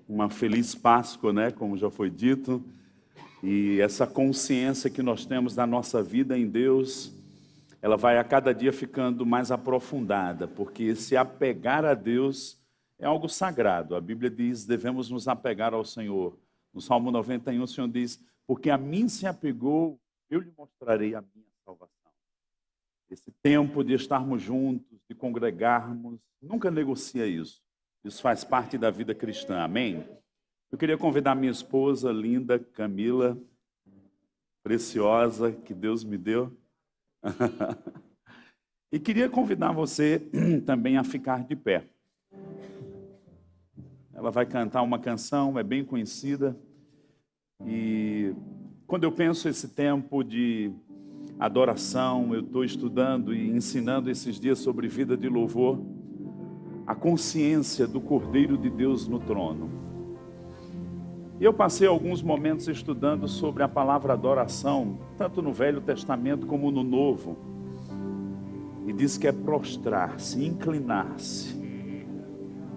uma feliz Páscoa, né? Como já foi dito. E essa consciência que nós temos da nossa vida em Deus, ela vai a cada dia ficando mais aprofundada, porque se apegar a Deus é algo sagrado. A Bíblia diz, devemos nos apegar ao Senhor. No Salmo 91, o Senhor diz, porque a mim se apegou, eu lhe mostrarei a minha salvação. Esse tempo de estarmos juntos, de congregarmos, nunca negocia isso. Isso faz parte da vida cristã, amém? Eu queria convidar minha esposa linda, Camila, preciosa, que Deus me deu. E queria convidar você também a ficar de pé. Ela vai cantar uma canção, é bem conhecida. E quando eu penso esse tempo de adoração, eu estou estudando e ensinando esses dias sobre vida de louvor, a consciência do Cordeiro de Deus no trono. E eu passei alguns momentos estudando sobre a palavra adoração, tanto no Velho Testamento como no Novo. E diz que é prostrar-se, inclinar-se.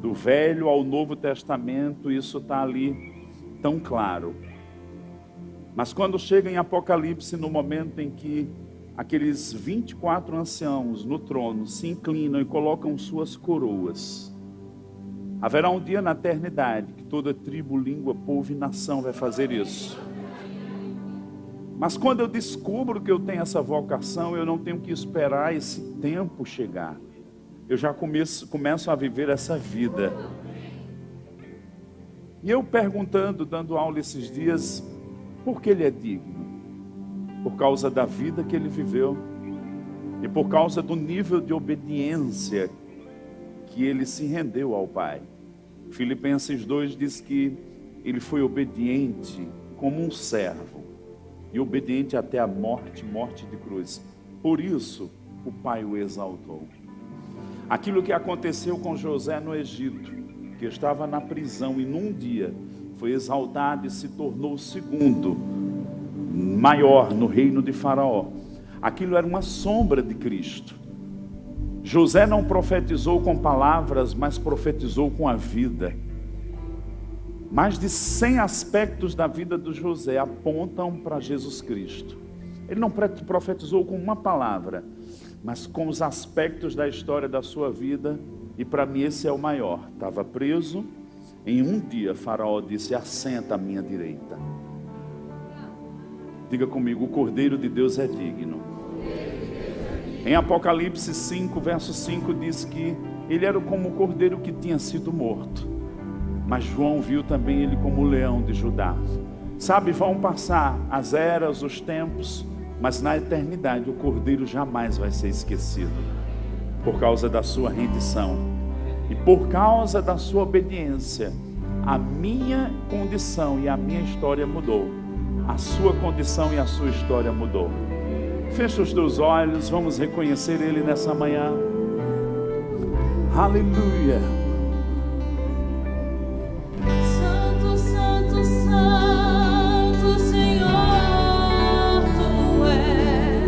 Do Velho ao Novo Testamento, isso está ali tão claro. Mas quando chega em Apocalipse, no momento em que aqueles 24 anciãos no trono se inclinam e colocam suas coroas, haverá um dia na eternidade que toda tribo, língua, povo e nação vai fazer isso. Mas quando eu descubro que eu tenho essa vocação, eu não tenho que esperar esse tempo chegar. Eu já começo a viver essa vida. E eu perguntando, dando aula esses dias, por que ele é digno? Por causa da vida que ele viveu e por causa do nível de obediência que ele se rendeu ao Pai. Filipenses 2 diz que ele foi obediente como um servo e obediente até a morte, morte de cruz. Por isso o Pai o exaltou. Aquilo que aconteceu com José no Egito, que estava na prisão e num dia foi exaltado e se tornou o segundo maior no reino de Faraó. Aquilo era uma sombra de Cristo. José não profetizou com palavras, mas profetizou com a vida. Mais de 100 aspectos da vida de José apontam para Jesus Cristo. Ele não profetizou com uma palavra, mas com os aspectos da história da sua vida. E para mim esse é o maior. Estava preso. Em um dia, Faraó disse, assenta à minha direita. Diga comigo, o Cordeiro de Deus é digno. Em Apocalipse 5, verso 5, diz que ele era como o cordeiro que tinha sido morto. Mas João viu também ele como o leão de Judá. Sabe, vão passar as eras, os tempos, mas na eternidade o cordeiro jamais vai ser esquecido. Por causa da sua rendição. E por causa da sua obediência, a minha condição e a minha história mudou. A sua condição e a sua história mudou. Fecha os teus olhos, vamos reconhecer Ele nessa manhã. Aleluia. Santo, Santo, Santo, Senhor, Tu és.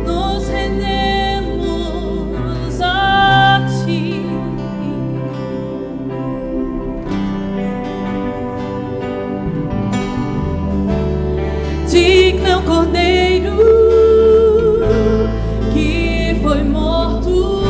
Nos rendemos a Ti. Digno é o Cordeiro que foi morto,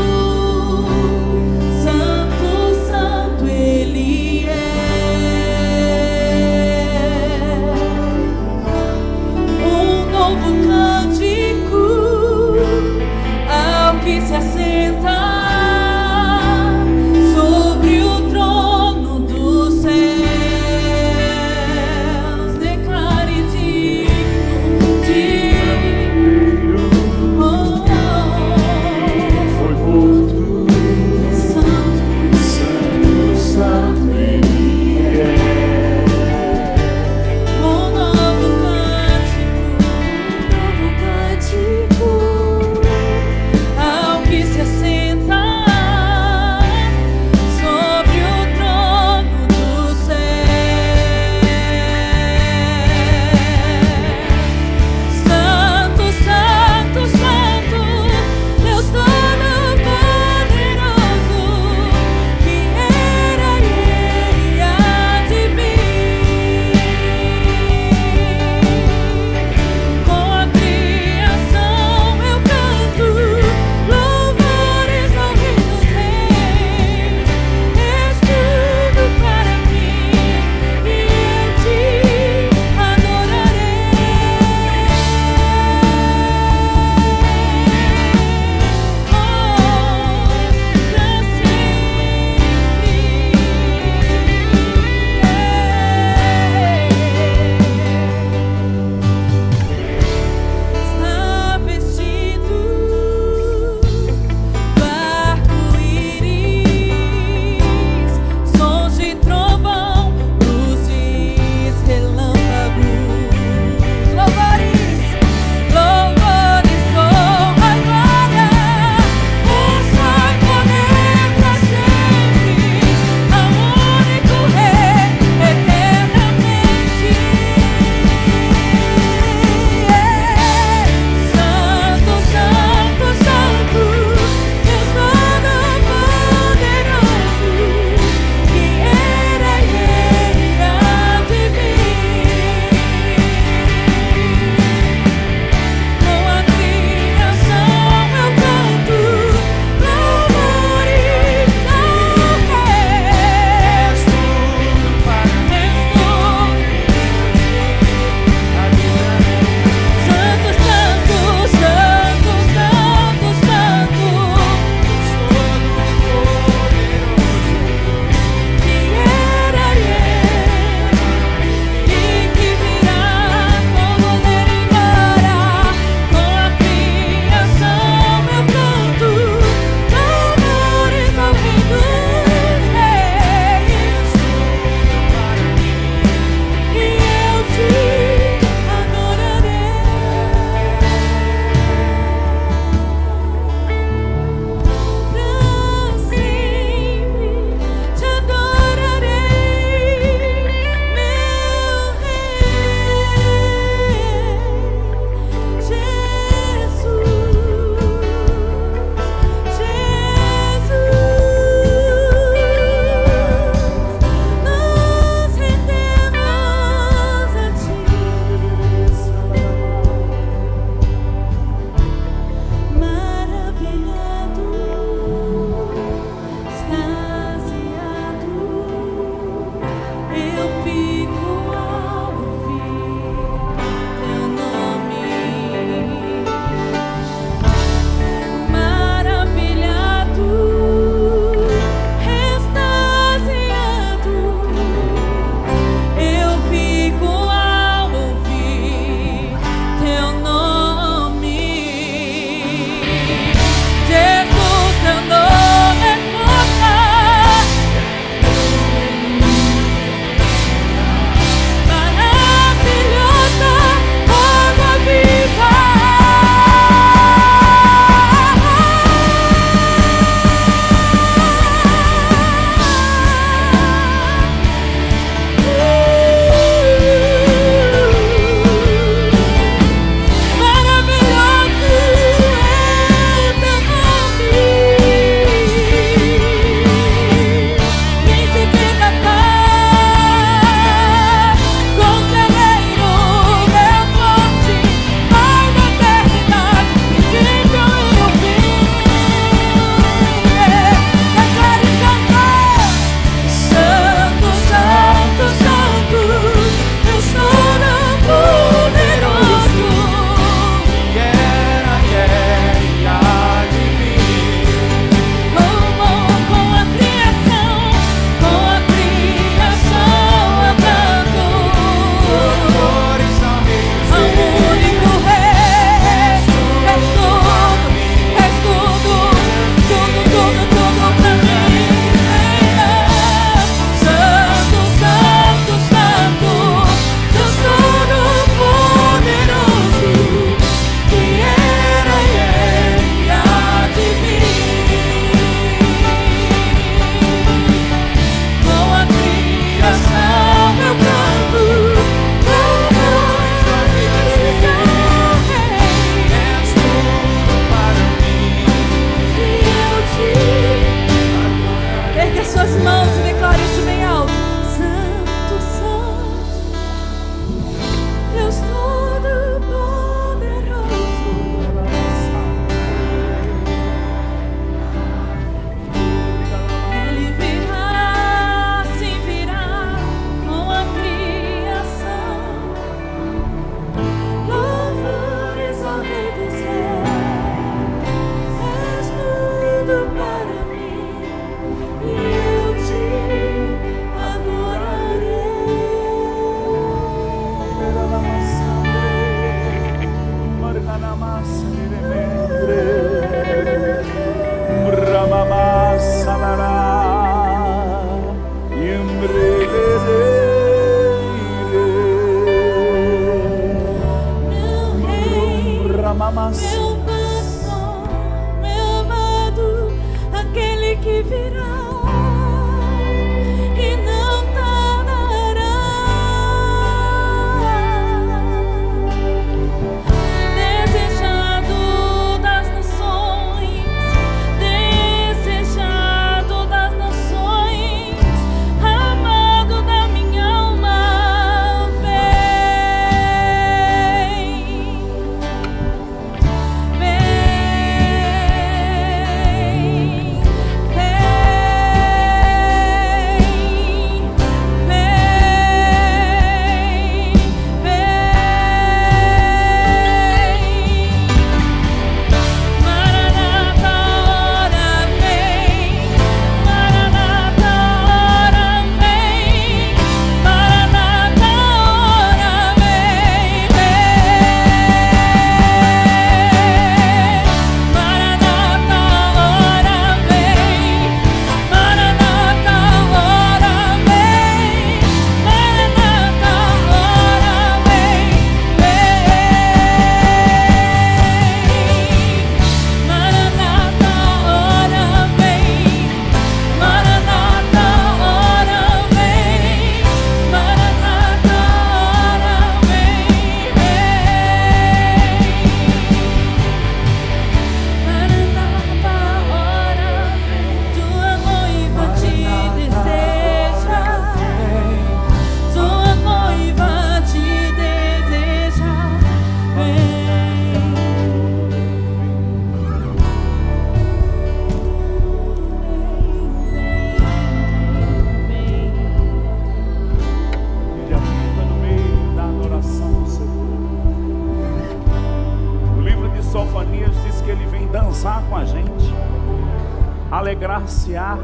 dar-se-á.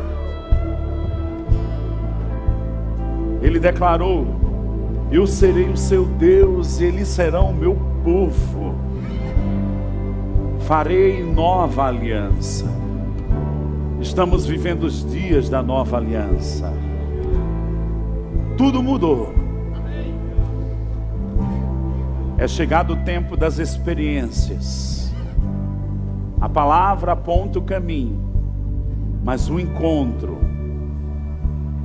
Ele declarou: eu serei o seu Deus e eles serão o meu povo. Farei nova aliança. Estamos vivendo os dias da nova aliança. Tudo mudou. É chegado o tempo das experiências. A palavra aponta o caminho, mas o encontro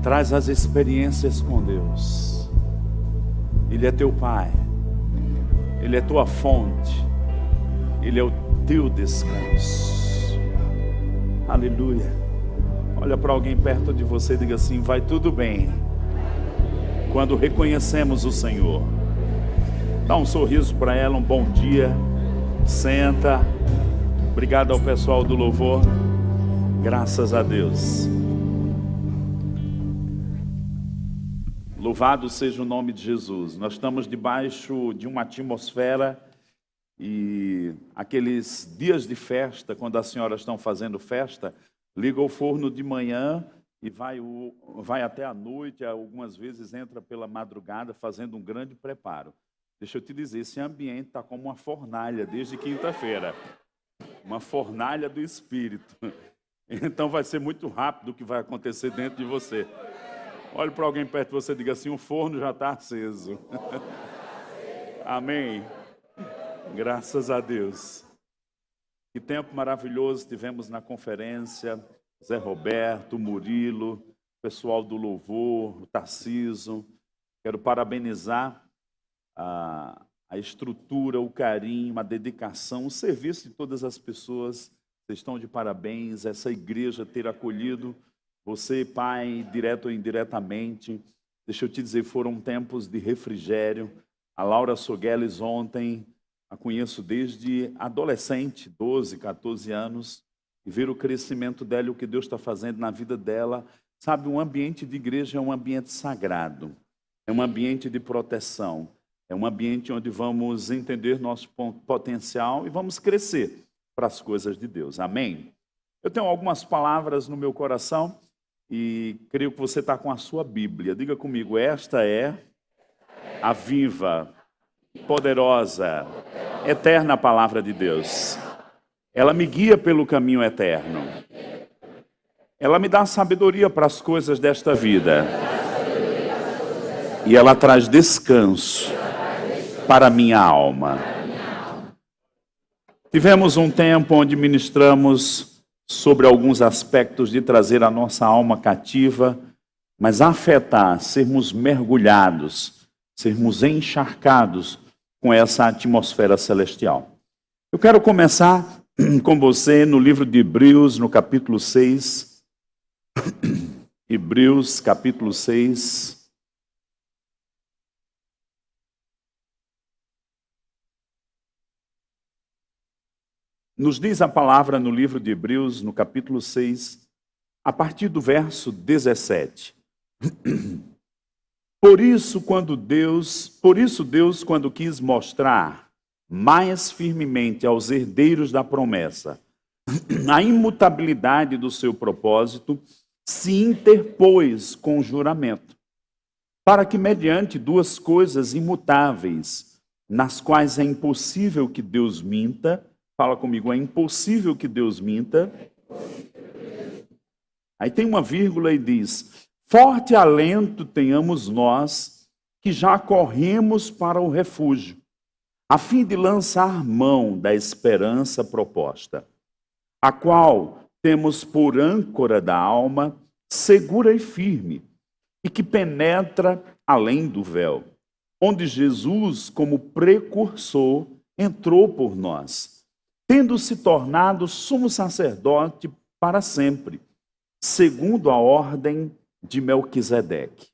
traz as experiências com Deus. Ele é teu Pai, Ele é tua fonte, Ele é o teu descanso. Aleluia. Olha para alguém perto de você e diga assim: vai tudo bem quando reconhecemos o Senhor. Dá um sorriso para ela, um bom dia. Senta. Obrigado ao pessoal do louvor. Graças a Deus. Louvado seja o nome de Jesus. Nós estamos debaixo de uma atmosfera, e aqueles dias de festa, quando as senhoras estão fazendo festa, liga o forno de manhã e vai até a noite, algumas vezes entra pela madrugada fazendo um grande preparo. Deixa eu te dizer, esse ambiente está como uma fornalha desde quinta-feira. Uma fornalha do Espírito. Então vai ser muito rápido o que vai acontecer dentro de você. Olhe para alguém perto de você e diga assim: o forno já está aceso. Amém. Graças a Deus. Que tempo maravilhoso tivemos na conferência. Zé Roberto, Murilo, pessoal do louvor, o Tarciso. Quero parabenizar a estrutura, o carinho, a dedicação, o serviço de todas as pessoas. Vocês estão de parabéns. Essa igreja ter acolhido você, pai, direto ou indiretamente. Deixa eu te dizer, foram tempos de refrigério. A Laura Sogueles ontem, a conheço desde adolescente, 12, 14 anos, e ver o crescimento dela e o que Deus está fazendo na vida dela. Sabe, um ambiente de igreja é um ambiente sagrado, é um ambiente de proteção, é um ambiente onde vamos entender nosso potencial e vamos crescer para as coisas de Deus. Amém? Eu tenho algumas palavras no meu coração e creio que você está com a sua Bíblia. Diga comigo: esta é a viva, poderosa, eterna palavra de Deus. Ela me guia pelo caminho eterno. Ela me dá sabedoria para as coisas desta vida. E ela traz descanso para a minha alma. Tivemos um tempo onde ministramos sobre alguns aspectos de trazer a nossa alma cativa, mas afetar, sermos mergulhados, sermos encharcados com essa atmosfera celestial. Eu quero começar com você no livro de Hebreus, no capítulo 6. Hebreus, capítulo 6. Nos diz a palavra no livro de Hebreus, no capítulo 6, a partir do verso 17. Por isso, Deus, quando quis mostrar mais firmemente aos herdeiros da promessa a imutabilidade do seu propósito, se interpôs com juramento, para que mediante duas coisas imutáveis, nas quais é impossível que Deus minta. Fala comigo: é impossível que Deus minta. Aí tem uma vírgula e diz: forte alento tenhamos nós, que já corremos para o refúgio, a fim de lançar mão da esperança proposta, a qual temos por âncora da alma, segura e firme, e que penetra além do véu, onde Jesus, como precursor, entrou por nós, tendo se tornado sumo sacerdote para sempre, segundo a ordem de Melquisedeque.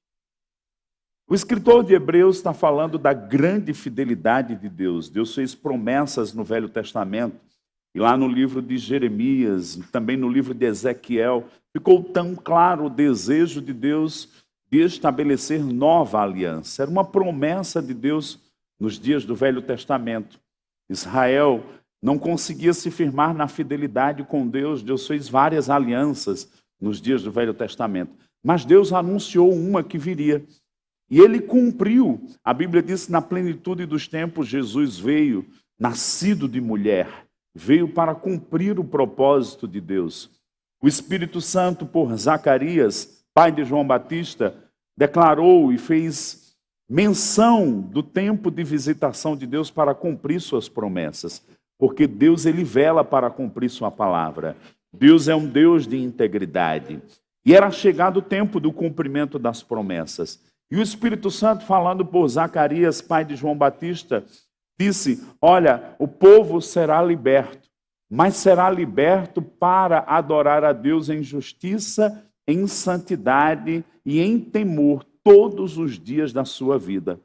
O escritor de Hebreus está falando da grande fidelidade de Deus. Deus fez promessas no Velho Testamento, e lá no livro de Jeremias, também no livro de Ezequiel, ficou tão claro o desejo de Deus de estabelecer nova aliança. Era uma promessa de Deus nos dias do Velho Testamento. Israel não conseguia se firmar na fidelidade com Deus. Deus fez várias alianças nos dias do Velho Testamento. Mas Deus anunciou uma que viria. E ele cumpriu. A Bíblia diz que na plenitude dos tempos Jesus veio, nascido de mulher. Veio para cumprir o propósito de Deus. O Espírito Santo, por Zacarias, pai de João Batista, declarou e fez menção do tempo de visitação de Deus para cumprir suas promessas. Porque Deus, ele vela para cumprir sua palavra. Deus é um Deus de integridade. E era chegado o tempo do cumprimento das promessas. E o Espírito Santo, falando por Zacarias, pai de João Batista, disse: olha, o povo será liberto, mas será liberto para adorar a Deus em justiça, em santidade e em temor todos os dias da sua vida.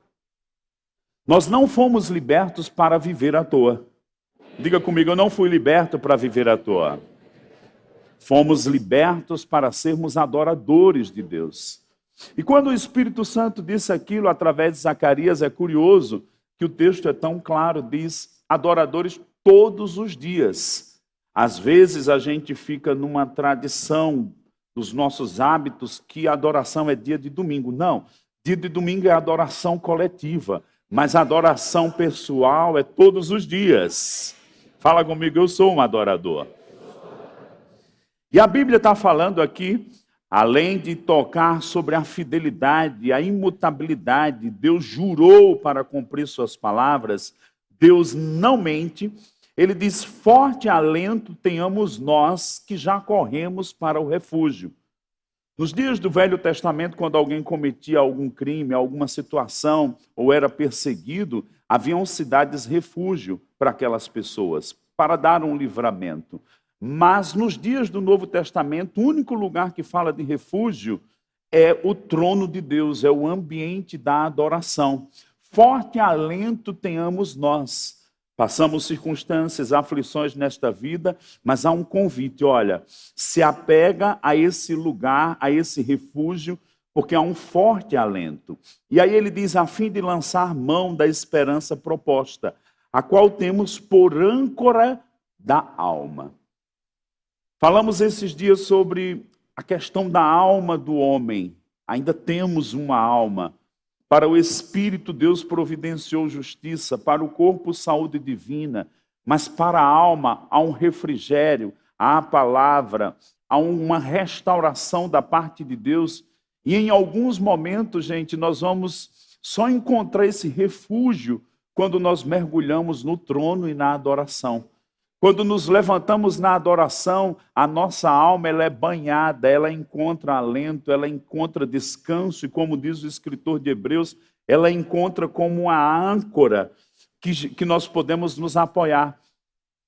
Nós não fomos libertos para viver à toa. Diga comigo, eu não fui liberto para viver à toa. Fomos libertos para sermos adoradores de Deus. E quando o Espírito Santo disse aquilo através de Zacarias, é curioso que o texto é tão claro, diz adoradores todos os dias. Às vezes a gente fica numa tradição dos nossos hábitos que a adoração é dia de domingo. Não, dia de domingo é adoração coletiva, mas a adoração pessoal é todos os dias. Fala comigo, eu sou um adorador. E a Bíblia está falando aqui, além de tocar sobre a fidelidade, a imutabilidade, Deus jurou para cumprir suas palavras, Deus não mente. Ele diz, forte alento tenhamos nós que já corremos para o refúgio. Nos dias do Velho Testamento, quando alguém cometia algum crime, alguma situação, ou era perseguido, haviam cidades refúgio para aquelas pessoas, para dar um livramento. Mas nos dias do Novo Testamento, o único lugar que fala de refúgio é o trono de Deus, é o ambiente da adoração. Forte alento tenhamos nós. Passamos circunstâncias, aflições nesta vida, mas há um convite, olha, se apega a esse lugar, a esse refúgio, porque há um forte alento. E aí ele diz, a fim de lançar mão da esperança proposta, a qual temos por âncora da alma. Falamos esses dias sobre a questão da alma do homem. Ainda temos uma alma. Para o espírito, Deus providenciou justiça. Para o corpo, saúde divina. Mas para a alma, há um refrigério, há a palavra, há uma restauração da parte de Deus. E em alguns momentos, gente, nós vamos só encontrar esse refúgio quando nós mergulhamos no trono e na adoração. Quando nos levantamos na adoração, a nossa alma ela é banhada, ela encontra alento, ela encontra descanso, e como diz o escritor de Hebreus, ela encontra como uma âncora que nós podemos nos apoiar.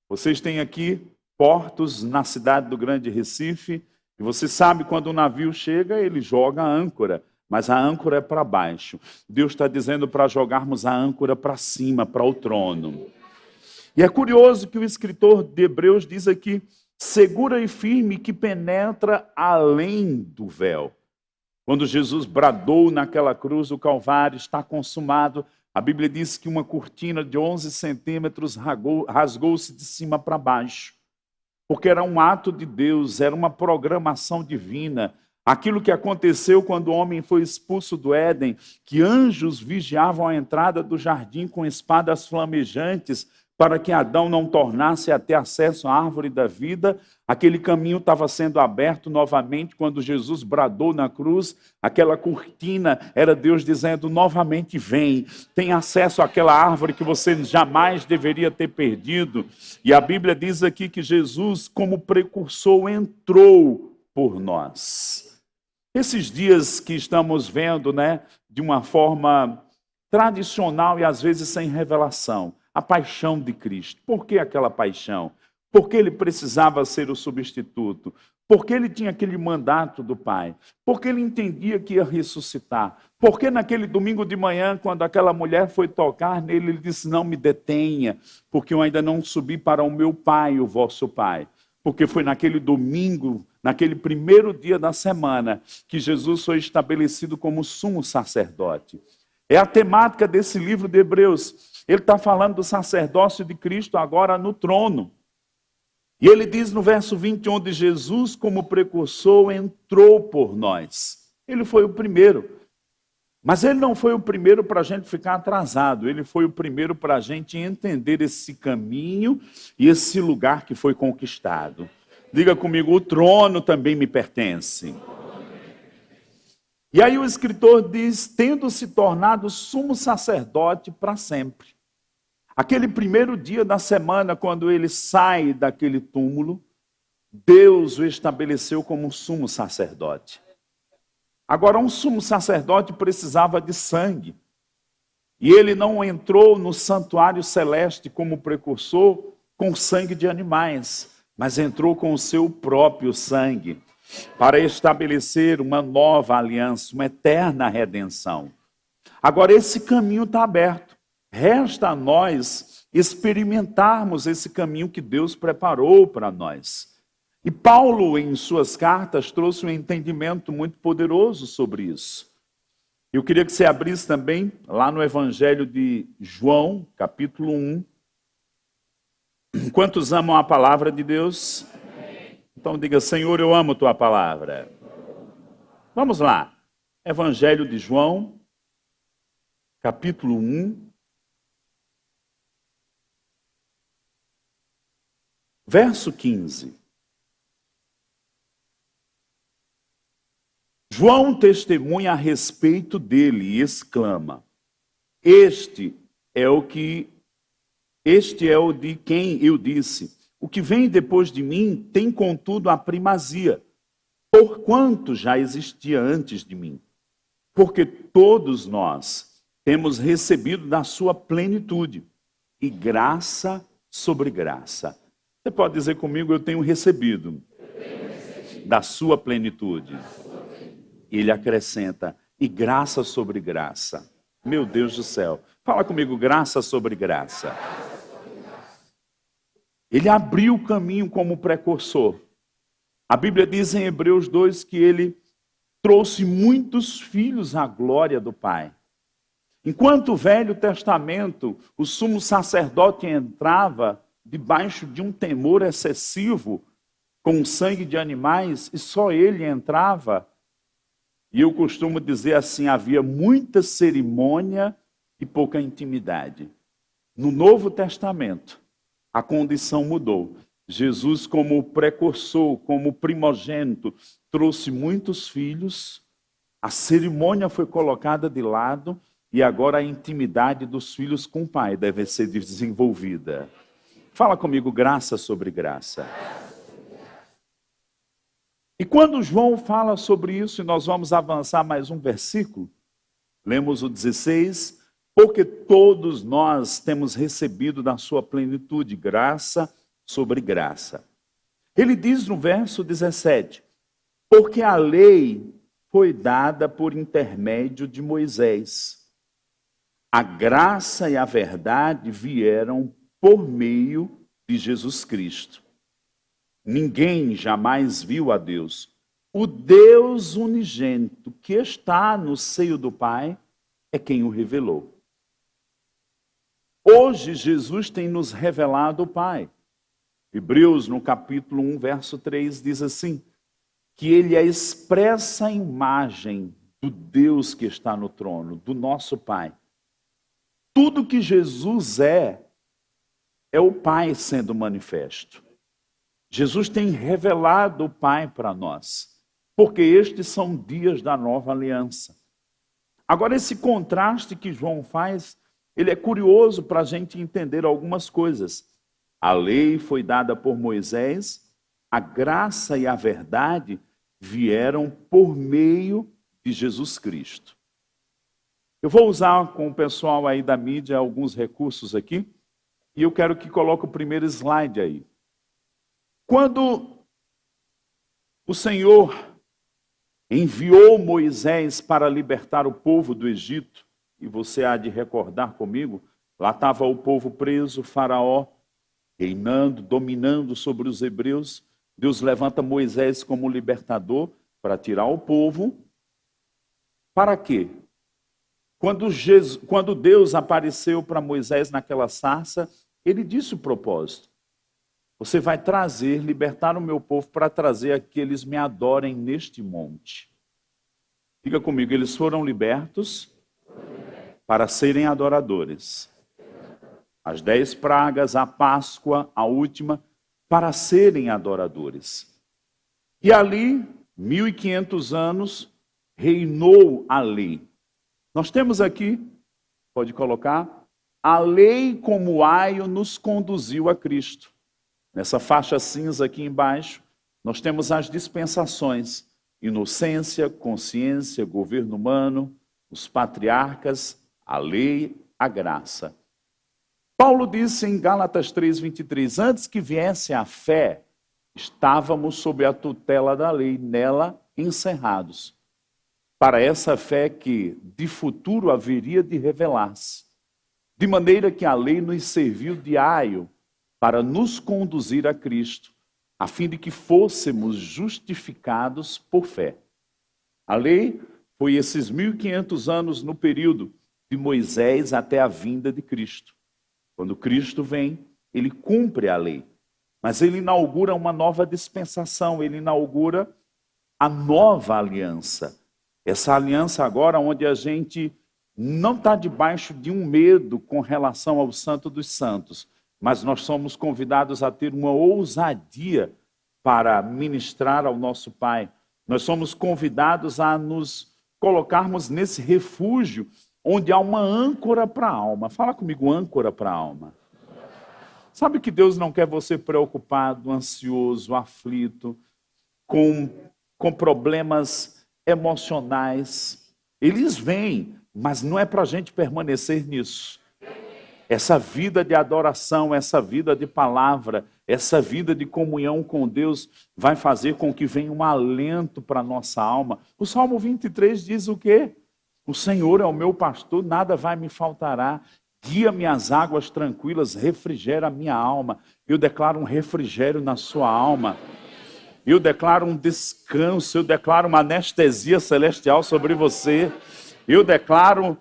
Vocês têm aqui portos na cidade do Grande Recife, e você sabe quando o navio chega, ele joga a âncora, mas a âncora é para baixo. Deus está dizendo para jogarmos a âncora para cima, para o trono. E é curioso que o escritor de Hebreus diz aqui, segura e firme que penetra além do véu. Quando Jesus bradou naquela cruz, o Calvário está consumado, a Bíblia diz que uma cortina de 11 centímetros rasgou-se de cima para baixo. Porque era um ato de Deus, era uma programação divina. Aquilo que aconteceu quando o homem foi expulso do Éden, que anjos vigiavam a entrada do jardim com espadas flamejantes, para que Adão não tornasse a ter acesso à árvore da vida, aquele caminho estava sendo aberto novamente quando Jesus bradou na cruz, aquela cortina era Deus dizendo novamente vem, tem acesso àquela árvore que você jamais deveria ter perdido. E a Bíblia diz aqui que Jesus, como precursor, entrou por nós. Esses dias que estamos vendo, de uma forma tradicional e às vezes sem revelação, a paixão de Cristo. Por que aquela paixão? Porque ele precisava ser o substituto. Porque ele tinha aquele mandato do Pai. Porque ele entendia que ia ressuscitar. Porque naquele domingo de manhã, quando aquela mulher foi tocar nele, ele disse, não me detenha, porque eu ainda não subi para o meu Pai, o vosso Pai. Porque foi naquele domingo, naquele primeiro dia da semana, que Jesus foi estabelecido como sumo sacerdote. É a temática desse livro de Hebreus. Ele está falando do sacerdócio de Cristo agora no trono. E ele diz no verso 20, onde Jesus, como precursor, entrou por nós. Ele foi o primeiro. Mas ele não foi o primeiro para a gente ficar atrasado. Ele foi o primeiro para a gente entender esse caminho e esse lugar que foi conquistado. Diga comigo, o trono também me pertence. E aí o escritor diz, tendo se tornado sumo sacerdote para sempre. Aquele primeiro dia da semana, quando ele sai daquele túmulo, Deus o estabeleceu como sumo sacerdote. Agora, um sumo sacerdote precisava de sangue. E ele não entrou no santuário celeste como precursor com sangue de animais, mas entrou com o seu próprio sangue, para estabelecer uma nova aliança, uma eterna redenção. Agora, esse caminho está aberto. Resta a nós experimentarmos esse caminho que Deus preparou para nós. E Paulo, em suas cartas, trouxe um entendimento muito poderoso sobre isso. Eu queria que você abrisse também lá no Evangelho de João, capítulo 1. Quantos amam a palavra de Deus? Então diga, Senhor, eu amo tua palavra. Vamos lá. Evangelho de João, capítulo 1. Verso 15. João testemunha a respeito dele e exclama: Este é o de quem eu disse: o que vem depois de mim tem contudo a primazia, porquanto já existia antes de mim. Porque todos nós temos recebido da sua plenitude, e graça sobre graça. Você pode dizer comigo, eu tenho recebido da sua plenitude. Ele acrescenta, e graça sobre graça. Meu Deus do céu. Fala comigo, graça sobre graça. Ele abriu o caminho como precursor. A Bíblia diz em Hebreus 2 que ele trouxe muitos filhos à glória do Pai. Enquanto o Velho Testamento, o sumo sacerdote entrava debaixo de um temor excessivo, com sangue de animais, e só ele entrava. E eu costumo dizer assim, havia muita cerimônia e pouca intimidade. No Novo Testamento, a condição mudou. Jesus, como precursor, como primogênito, trouxe muitos filhos, a cerimônia foi colocada de lado e agora a intimidade dos filhos com o Pai deve ser desenvolvida. Fala comigo, graça sobre graça. E quando João fala sobre isso, e nós vamos avançar mais um versículo, lemos o 16, porque todos nós temos recebido da sua plenitude graça sobre graça. Ele diz no verso 17, porque a lei foi dada por intermédio de Moisés. A graça e a verdade vieram por meio de Jesus Cristo. Ninguém jamais viu a Deus. O Deus unigênito que está no seio do Pai é quem o revelou. Hoje Jesus tem nos revelado o Pai. Hebreus, no capítulo 1, verso 3, diz assim, que ele é a expressa imagem do Deus que está no trono, do nosso Pai. Tudo que Jesus é o Pai sendo manifesto. Jesus tem revelado o Pai para nós, porque estes são dias da nova aliança. Agora, esse contraste que João faz, ele é curioso para a gente entender algumas coisas. A lei foi dada por Moisés, a graça e a verdade vieram por meio de Jesus Cristo. Eu vou usar com o pessoal aí da mídia alguns recursos aqui, e eu quero que coloque o primeiro slide aí. Quando o Senhor enviou Moisés para libertar o povo do Egito, e você há de recordar comigo, lá estava o povo preso, Faraó, reinando, dominando sobre os hebreus. Deus levanta Moisés como libertador para tirar o povo. Para quê? Quando Deus apareceu para Moisés naquela sarça, ele disse o propósito. você vai trazer, libertar o meu povo para trazer a que eles me adorem neste monte. Diga comigo, eles foram libertos para serem adoradores. As 10 pragas, a Páscoa, a última, para serem adoradores. E ali, 1500 anos, reinou a lei. Nós temos aqui, pode colocar, a lei como aio nos conduziu a Cristo. Nessa faixa cinza aqui embaixo, nós temos as dispensações: inocência, consciência, governo humano, os patriarcas, a lei, a graça. Paulo disse em Gálatas 3:23, antes que viesse a fé, estávamos sob a tutela da lei, nela encerrados, para essa fé que de futuro haveria de revelar-se. De maneira que a lei nos serviu de aio para nos conduzir a Cristo, a fim de que fôssemos justificados por fé. A lei foi esses 1500 anos no período de Moisés até a vinda de Cristo. Quando Cristo vem, ele cumpre a lei, mas ele inaugura uma nova dispensação, ele inaugura a nova aliança. Essa aliança agora onde a gente não está debaixo de um medo com relação ao Santo dos Santos, mas nós somos convidados a ter uma ousadia para ministrar ao nosso Pai. Nós somos convidados a nos colocarmos nesse refúgio onde há uma âncora para a alma. Fala comigo, âncora para a alma. Sabe que Deus não quer você preocupado, ansioso, aflito, com problemas emocionais. Eles vêm, mas não é para a gente permanecer nisso. Essa vida de adoração, essa vida de palavra, essa vida de comunhão com Deus vai fazer com que venha um alento para a nossa alma. O Salmo 23 diz o quê? O Senhor é o meu pastor, nada vai me faltará. Guia-me às águas tranquilas, refrigera a minha alma. Eu declaro um refrigério na sua alma. Eu declaro um descanso, eu declaro uma anestesia celestial sobre você. Eu declaro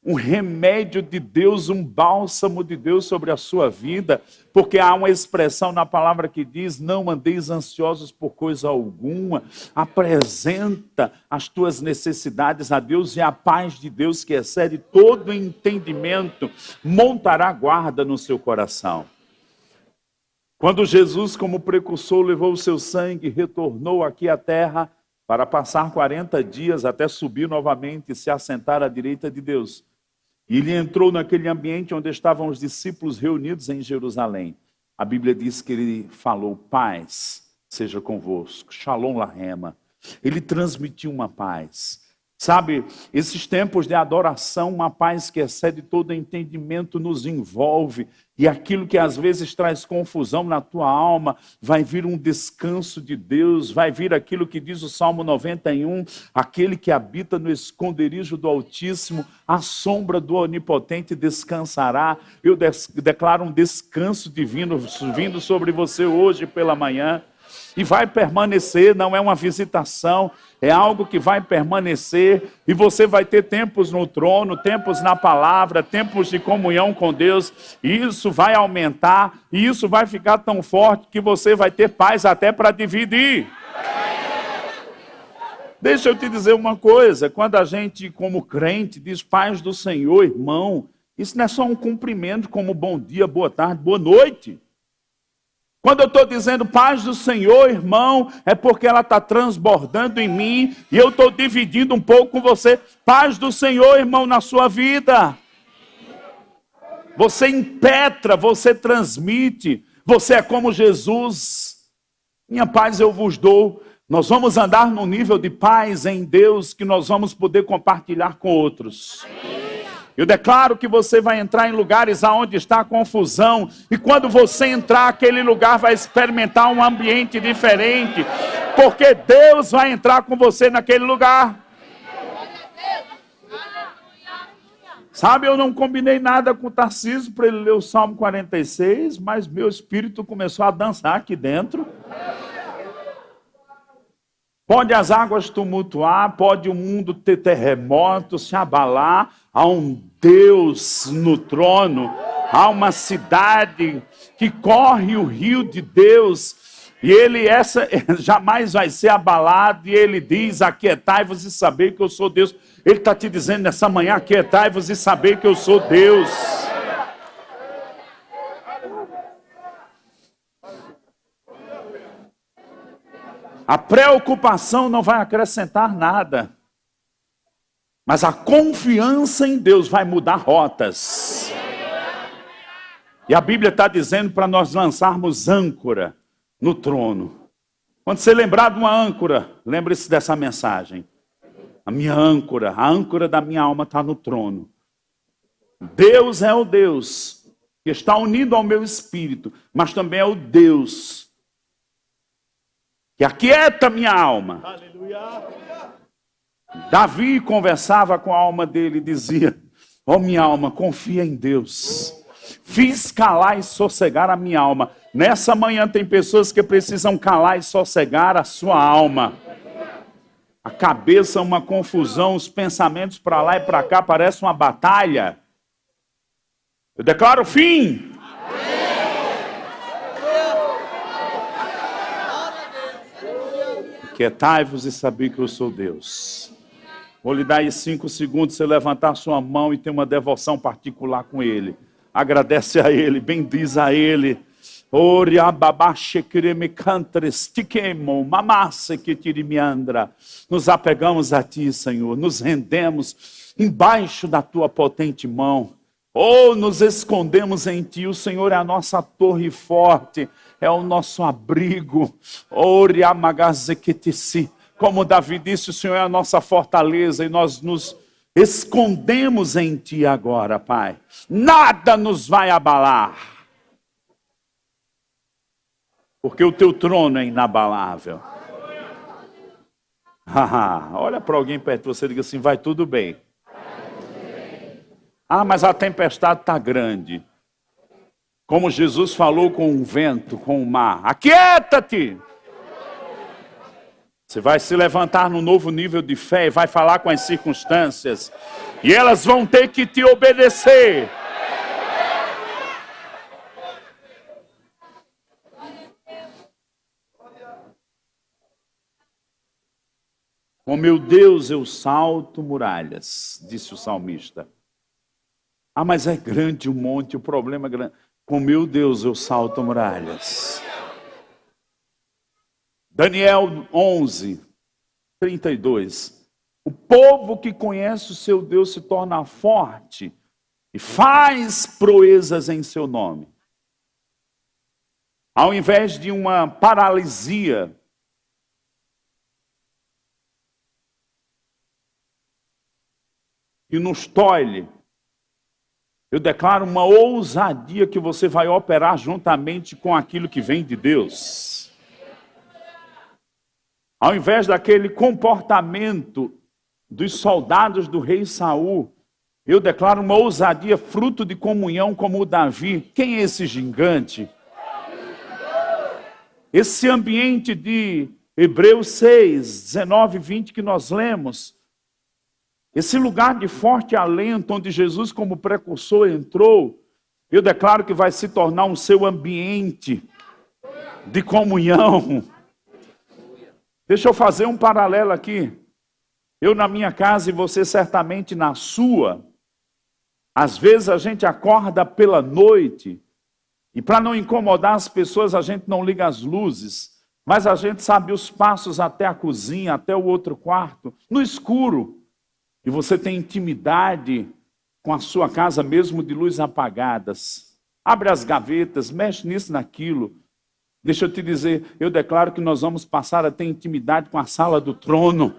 um remédio de Deus, um bálsamo de Deus sobre a sua vida, porque há uma expressão na palavra que diz, não andeis ansiosos por coisa alguma, apresenta as tuas necessidades a Deus e a paz de Deus que excede todo entendimento, montará guarda no seu coração. Quando Jesus, como precursor, levou o seu sangue, retornou aqui à terra para passar 40 dias até subir novamente e se assentar à direita de Deus. E ele entrou naquele ambiente onde estavam os discípulos reunidos em Jerusalém. A Bíblia diz que ele falou, paz seja convosco, shalom lahema. Ele transmitiu uma paz. Sabe, esses tempos de adoração, uma paz que excede todo entendimento nos envolve. E aquilo que às vezes traz confusão na tua alma, vai vir um descanso de Deus, vai vir aquilo que diz o Salmo 91, aquele que habita no esconderijo do Altíssimo, à sombra do Onipotente descansará. Eu declaro um descanso divino vindo sobre você hoje pela manhã. E vai permanecer, não é uma visitação, é algo que vai permanecer, e você vai ter tempos no trono, tempos na palavra, tempos de comunhão com Deus, e isso vai aumentar, e isso vai ficar tão forte que você vai ter paz até para dividir. Deixa eu te dizer uma coisa, quando a gente, como crente, diz paz do Senhor, irmão, isso não é só um cumprimento como bom dia, boa tarde, boa noite. Quando eu estou dizendo paz do Senhor, irmão, é porque ela está transbordando em mim e eu estou dividindo um pouco com você. Paz do Senhor, irmão, na sua vida. Você impetra, você transmite, você é como Jesus. Minha paz eu vos dou. Nós vamos andar num nível de paz em Deus que nós vamos poder compartilhar com outros. Eu declaro que você vai entrar em lugares onde está a confusão. E quando você entrar, aquele lugar vai experimentar um ambiente diferente. Porque Deus vai entrar com você naquele lugar. Sabe, eu não combinei nada com o Tarcísio para ele ler o Salmo 46, mas meu espírito começou a dançar aqui dentro. Pode as águas tumultuar, pode o mundo ter terremoto, se abalar, há um Deus no trono Há uma cidade que corre o rio de Deus, e ele jamais vai ser abalado, e ele diz: aquietai-vos e saber que eu sou Deus. Ele está te dizendo nessa manhã: aquietai-vos e saber que eu sou Deus. A preocupação não vai acrescentar nada, mas a confiança em Deus vai mudar rotas. E a Bíblia está dizendo para nós lançarmos âncora no trono. Quando você lembrar de uma âncora, lembre-se dessa mensagem. A minha âncora, a âncora da minha alma está no trono. Deus é o Deus que está unido ao meu espírito, mas também é o Deus que aquieta minha alma. Aleluia. Davi conversava com a alma dele e dizia: ó minha alma, confia em Deus. Fiz calar e sossegar a minha alma. Nessa manhã tem pessoas que precisam calar e sossegar a sua alma. A cabeça é uma confusão, os pensamentos para lá e para cá, parece uma batalha. Eu declaro fim. Quietai-vos e sabei que eu sou Deus. Vou lhe dar aí 5 segundos, você levantar sua mão e ter uma devoção particular com Ele. Agradece a Ele, bendiz a Ele. Nos apegamos a Ti, Senhor, nos rendemos embaixo da Tua potente mão. Nos escondemos em Ti, o Senhor é a nossa torre forte, é o nosso abrigo. Como Davi disse, o Senhor é a nossa fortaleza e nós nos escondemos em Ti agora, Pai. Nada nos vai abalar. Porque o Teu trono é inabalável. Olha para alguém perto de você e diga assim: vai tudo bem. Mas a tempestade está grande. Como Jesus falou com o vento, com o mar: aquieta-te! Você vai se levantar num novo nível de fé e vai falar com as circunstâncias. E elas vão ter que te obedecer. Com meu Deus eu salto muralhas, disse o salmista. Mas é grande o monte, o problema é grande. Com meu Deus eu salto muralhas. Daniel 11, 32. O povo que conhece o seu Deus se torna forte e faz proezas em seu nome. Ao invés de uma paralisia, e nos tolhe, eu declaro uma ousadia que você vai operar juntamente com aquilo que vem de Deus. Ao invés daquele comportamento dos soldados do rei Saul, eu declaro uma ousadia fruto de comunhão como o Davi. Quem é esse gigante? Esse ambiente de Hebreus 6, 19 e 20 que nós lemos, esse lugar de forte alento, onde Jesus como precursor entrou, eu declaro que vai se tornar um seu ambiente de comunhão. Deixa eu fazer um paralelo aqui. Eu na minha casa e você certamente na sua. Às vezes a gente acorda pela noite e para não incomodar as pessoas a gente não liga as luzes, mas a gente sabe os passos até a cozinha, até o outro quarto, no escuro. E você tem intimidade com a sua casa mesmo de luz apagadas. Abre as gavetas, mexe nisso, naquilo. Deixa eu te dizer, eu declaro que nós vamos passar a ter intimidade com a sala do trono.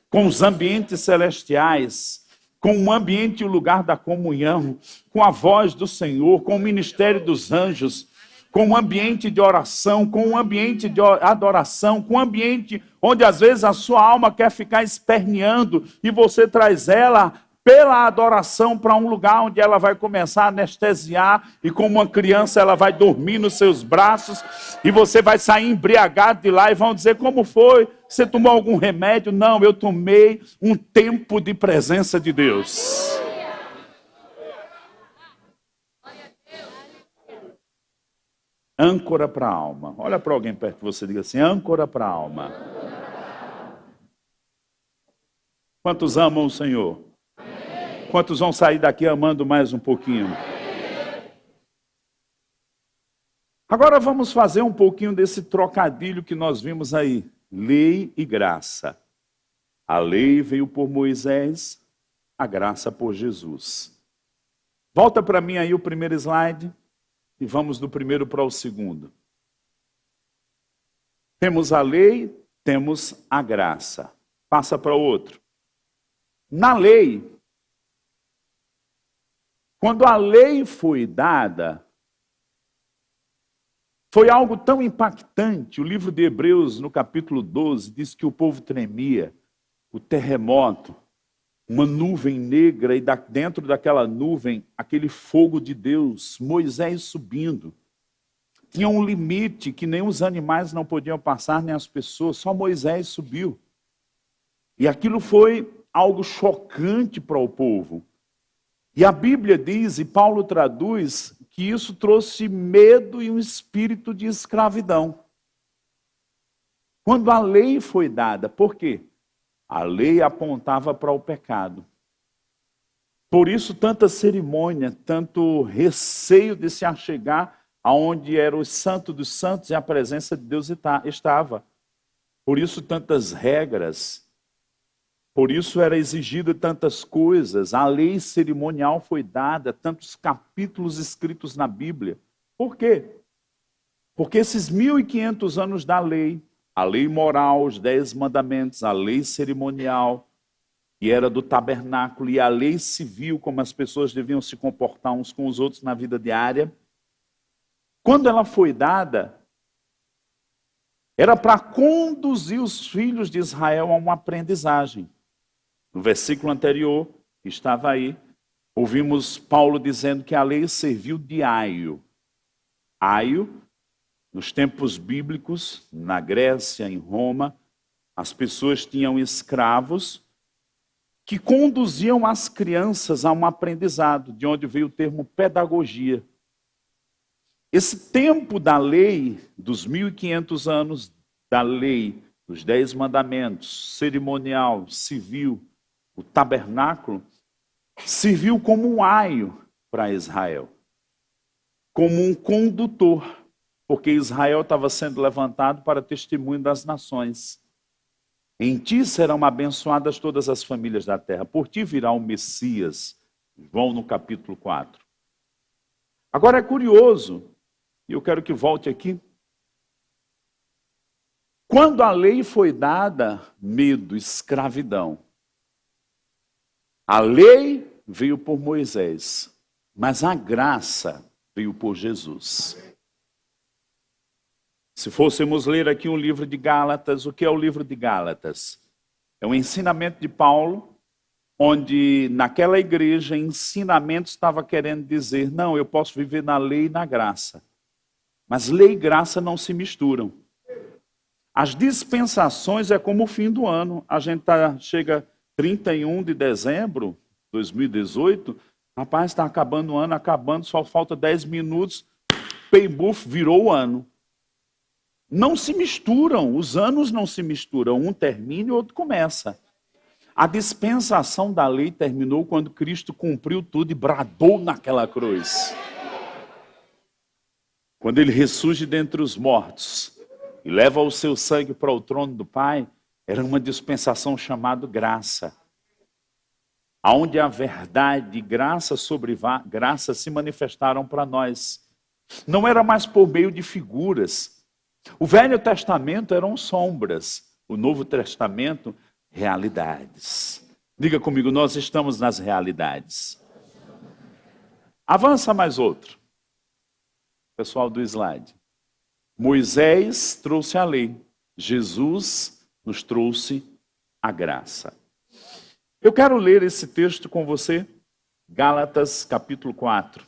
Com os ambientes celestiais. Com o ambiente e o lugar da comunhão. Com a voz do Senhor, com o ministério dos anjos. Com um ambiente de oração, com um ambiente de adoração, com um ambiente onde às vezes a sua alma quer ficar esperneando e você traz ela pela adoração para um lugar onde ela vai começar a anestesiar e como uma criança ela vai dormir nos seus braços e você vai sair embriagado de lá e vão dizer: como foi? Você tomou algum remédio? Não, eu tomei um tempo de presença de Deus. Âncora para a alma. Olha para alguém perto de você e diga assim, âncora para a alma. Quantos amam o Senhor? Quantos vão sair daqui amando mais um pouquinho? Agora vamos fazer um pouquinho desse trocadilho que nós vimos aí. Lei e graça. A lei veio por Moisés, a graça por Jesus. Volta para mim aí o primeiro slide e vamos do primeiro para o segundo. Temos a lei, temos a graça. Passa para o outro. Na lei, quando a lei foi dada, foi algo tão impactante. O livro de Hebreus, no capítulo 12, diz que o povo tremia, o terremoto, uma nuvem negra e dentro daquela nuvem, aquele fogo de Deus, Moisés subindo. Tinha um limite que nem os animais não podiam passar, nem as pessoas, só Moisés subiu. E aquilo foi algo chocante para o povo. E a Bíblia diz, e Paulo traduz, que isso trouxe medo e um espírito de escravidão. Quando a lei foi dada, por quê? A lei apontava para o pecado. Por isso, tanta cerimônia, tanto receio de se achegar aonde era o santo dos santos e a presença de Deus estava. Por isso, tantas regras. Por isso, era exigido tantas coisas. A lei cerimonial foi dada, tantos capítulos escritos na Bíblia. Por quê? Porque esses 1.500 anos da lei, a lei moral, os 10 mandamentos, a lei cerimonial, que era do tabernáculo, e a lei civil, como as pessoas deviam se comportar uns com os outros na vida diária. Quando ela foi dada, era para conduzir os filhos de Israel a uma aprendizagem. No versículo anterior, que estava aí, ouvimos Paulo dizendo que a lei serviu de aio. Aio, nos tempos bíblicos, na Grécia, em Roma, as pessoas tinham escravos que conduziam as crianças a um aprendizado, de onde veio o termo pedagogia. Esse tempo da lei, dos 1.500 anos da lei, dos 10 mandamentos, cerimonial, civil, o tabernáculo, serviu como um aio para Israel, como um condutor, porque Israel estava sendo levantado para testemunho das nações. Em ti serão abençoadas todas as famílias da terra, por ti virá o Messias. João no capítulo 4. Agora é curioso, e eu quero que volte aqui. Quando a lei foi dada, medo, escravidão. A lei veio por Moisés, mas a graça veio por Jesus. Se fôssemos ler aqui o livro de Gálatas, o que é o livro de Gálatas? É um ensinamento de Paulo, onde naquela igreja, ensinamento estava querendo dizer, não, eu posso viver na lei e na graça. Mas lei e graça não se misturam. As dispensações é como o fim do ano. A gente chega 31 de dezembro de 2018, rapaz, está acabando o ano, acabando, só falta 10 minutos, pay-buff, virou o ano. Não se misturam, os anos não se misturam, um termina e o outro começa. A dispensação da lei terminou quando Cristo cumpriu tudo e bradou naquela cruz. Quando ele ressurge dentre os mortos e leva o seu sangue para o trono do Pai, era uma dispensação chamada graça. Onde a verdade e graça sobre graça se manifestaram para nós. Não era mais por meio de figuras. O Velho Testamento eram sombras, o Novo Testamento, realidades. Diga comigo, nós estamos nas realidades. Avança mais outro. Pessoal do slide. Moisés trouxe a lei, Jesus nos trouxe a graça. Eu quero ler esse texto com você, Gálatas capítulo 4.